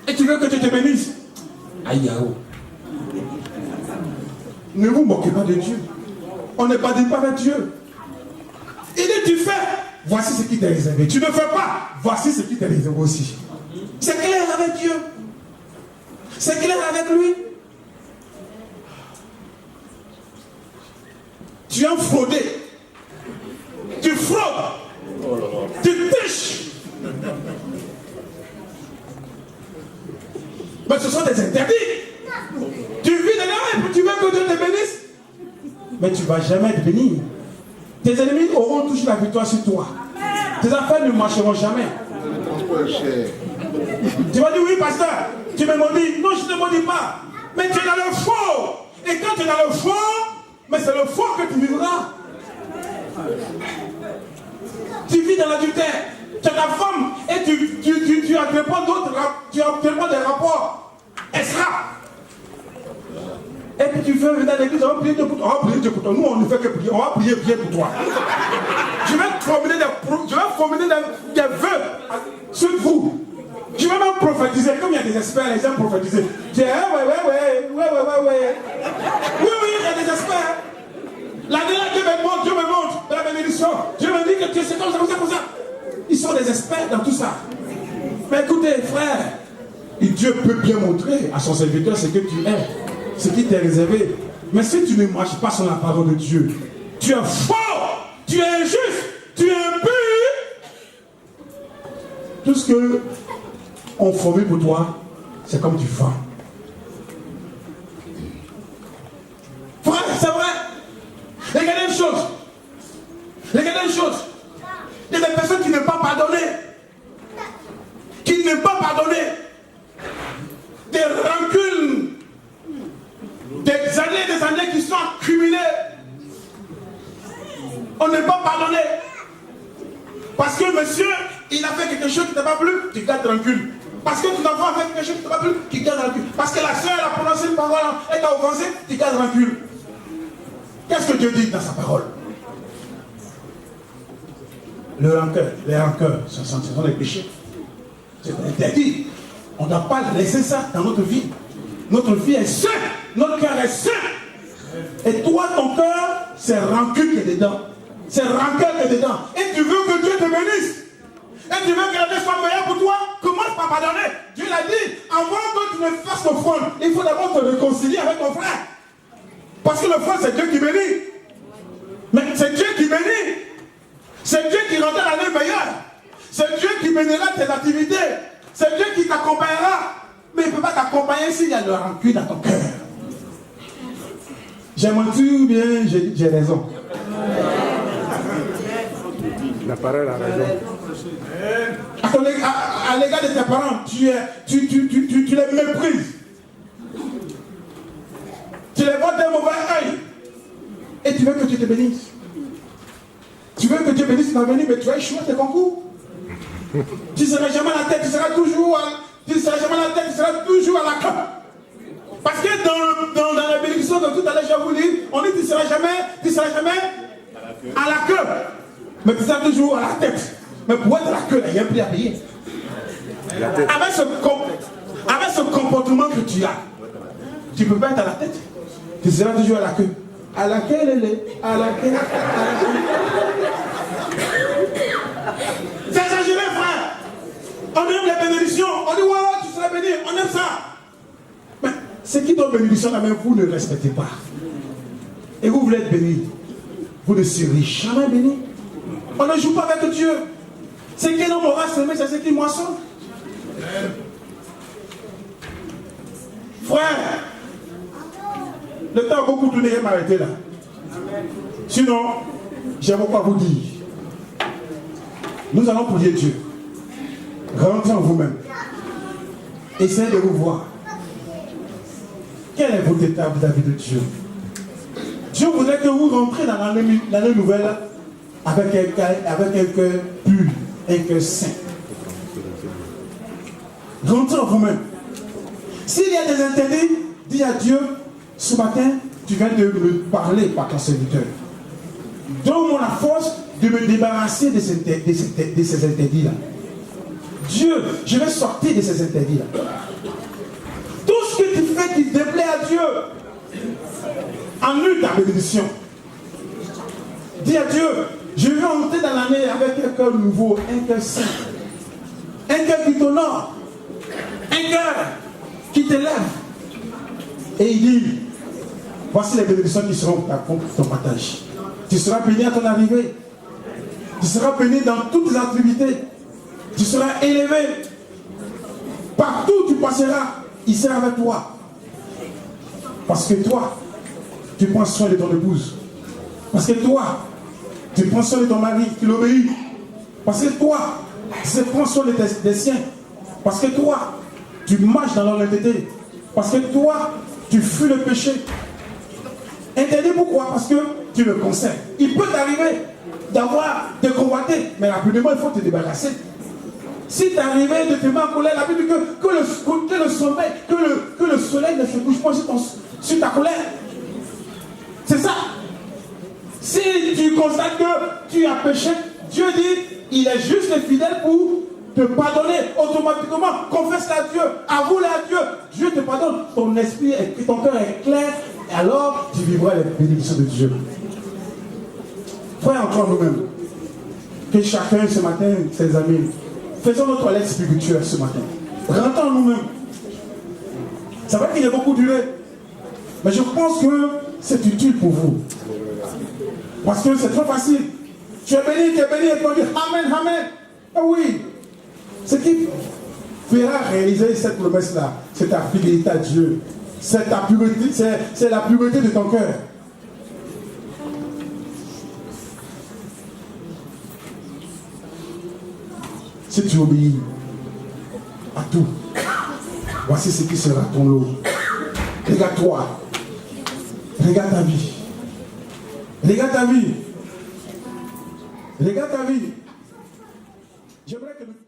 Et tu veux que Dieu te bénisse. Aïe, aïe. Ne vous moquez pas de Dieu. On ne badine pas avec Dieu. Il dit, tu fais, voici ce qui t'est réservé. Tu ne fais pas, voici ce qui t'est réservé aussi. C'est clair avec Dieu. C'est clair avec lui. Tu es fraudé. Tu fraudes. Tu triches. Mais ce sont des interdits. Tu vis dedans et puis tu veux que Dieu te bénisse. Mais tu ne vas jamais être béni. Tes ennemis auront toujours la victoire sur toi. Tes affaires ne marcheront jamais. Tu vas dire oui, pasteur. Tu me maudis. Non, je ne te maudis pas. Mais tu es dans le faux. Et quand tu es dans le faux, mais c'est le faux que tu vivras. Tu vis dans l'adultère. Tu as ta femme et tu entreprends d'autres, tu entreprends des rapports. Elle sera. Et puis tu veux venir dans l'église, on va prier Dieu pour toi. On va prier Dieu pour toi. Nous, on ne fait que prier. On va prier pour toi. Je vais formuler des vœux sur vous. Je vais même prophétiser. Comme il y a des experts, les gens prophétiser. Tu dis, ouais. Oui, il y a des experts. L'année là, Dieu me montre de la bénédiction. Dieu me dit que c'est comme ça. Ils sont des experts dans tout ça. Mais écoutez, frère, Dieu peut bien montrer à son serviteur ce que tu es, ce qui t'est réservé. Mais si tu ne marches pas sur la parole de Dieu, tu es faux, tu es injuste, tu es impur. Tout ce que on formule pour toi, c'est comme du vent. Frère, c'est vrai. Regardez une chose. Il y a des personnes qui n'aiment pas pardonner. Des rancunes. Des années qui sont accumulées. On n'aime pas pardonner. Parce que monsieur, il a fait quelque chose qui ne t'a pas plu, tu gardes rancune. Parce que ton enfant a fait quelque chose qui ne t'a pas plu, tu gardes rancune. Parce que la soeur a prononcé une parole et t'a offensé, tu gardes rancune. Qu'est-ce que Dieu dit dans sa parole? Les rancœurs, ce sont les péchés. C'est interdit. On ne doit pas laisser ça dans notre vie. Notre vie est sainte. Notre cœur est saint. Et toi, ton cœur, c'est rancune qui est dedans. C'est rancœur qui est dedans. Et tu veux que Dieu te bénisse. Et tu veux que la vie soit meilleure pour toi. Commence par pardonner. Dieu l'a dit. Avant que tu ne fasses l'offrande, il faut d'abord te réconcilier avec ton frère. Parce que l'offrande, c'est Dieu qui bénit. Mais c'est Dieu qui bénit. C'est Dieu qui rendra l'année meilleure. C'est Dieu qui bénira tes activités. C'est Dieu qui t'accompagnera. Mais il ne peut pas t'accompagner s'il y a de la rancune dans ton cœur. J'ai menti ou bien j'ai raison? La parole a raison. À l'égard de tes parents, tu les méprises. Tu les vois d'un mauvais œil. Et tu veux que Dieu te bénisse. Tu veux que Dieu bénisse ton avenir, mais tu vas échouer tes concours. Tu ne seras jamais à la tête, tu seras toujours à la queue. Parce que dans la bénédiction de tout à l'heure, je vous dis, on dit que tu ne seras jamais à la queue. Mais tu seras toujours à la tête. Mais pour être à la queue, il y a un prix à payer. Avec ce comportement que tu as, tu ne peux pas être à la tête. Tu seras toujours à la queue. À laquelle elle est, à laquelle. C'est exagéré, frère. On aime les bénédictions. On dit, ouais, tu seras béni. On aime ça. Mais ce qui donne bénédiction, là même, vous ne respectez pas. Et vous voulez être béni. Vous ne serez jamais béni. On ne joue pas avec Dieu. Ce qui est dans mon aura semé, c'est ce qui moissonne. Frère, le temps a beaucoup tourné, je vais m'arrêter là. Sinon, j'aimerais pas vous dire. Nous allons prier Dieu. Rentrez en vous-même. Essayez de vous voir. Quel est votre état vis-à-vis de Dieu? Dieu voudrait que vous rentrez dans l'année nouvelle avec un cœur pur, un cœur saint. Rentrez en vous-même. S'il y a des interdits, dis à Dieu, ce matin, tu viens de me parler par ton serviteur. Donne-moi la force de me débarrasser de ces interdits-là. Dieu, je vais sortir de ces interdits-là. Tout ce que tu fais qui déplaît à Dieu, annule ta bénédiction. Dis à Dieu, je veux entrer dans l'année avec un cœur nouveau, un cœur saint, un cœur qui t'honore, un cœur qui t'élève. Et il dit, voici les bénédictions qui seront pour ton partage. Tu seras béni à ton arrivée. Tu seras béni dans toutes tes activités. Tu seras élevé. Partout où tu passeras, il sera avec toi. Parce que toi, tu prends soin de ton épouse. Parce que toi, tu prends soin de ton mari qui l'obéit. Parce que toi, tu prends soin des siens. Parce que toi, tu marches dans l'honnêteté. Parce que toi, tu fuis le péché. Interdit pourquoi? Parce que tu le conserves. Il peut t'arriver d'avoir de convoiter, mais rapidement il faut te débarrasser. Si tu es arrivé de te mettre en colère, la Bible dit que le soleil ne se couche pas sur ta colère. C'est ça. Si tu constates que tu as péché, Dieu dit, il est juste et fidèle pour te pardonner automatiquement. Confesse-le à Dieu, avoue-le à Dieu. Dieu te pardonne. Ton esprit, ton cœur est clair. Et alors, tu vivras les bénédictions de Dieu. Frère, encore nous-mêmes. Que chacun ce matin, ses amis, faisons notre toilette spirituelle ce matin. Rentrons nous-mêmes. C'est vrai qu'il a beaucoup duré. Mais je pense que c'est utile pour vous. Parce que c'est trop facile. Tu es béni, et tu vas dire Amen, Amen. Ah oui. Ce qui fera réaliser cette promesse-là, c'est ta fidélité à Dieu. C'est ta pureté, c'est la pureté de ton cœur. Si tu obéis à tout, voici ce qui sera ton lot. Regarde-toi. Regarde ta vie. Regarde ta vie. Regarde ta vie. J'aimerais que nous...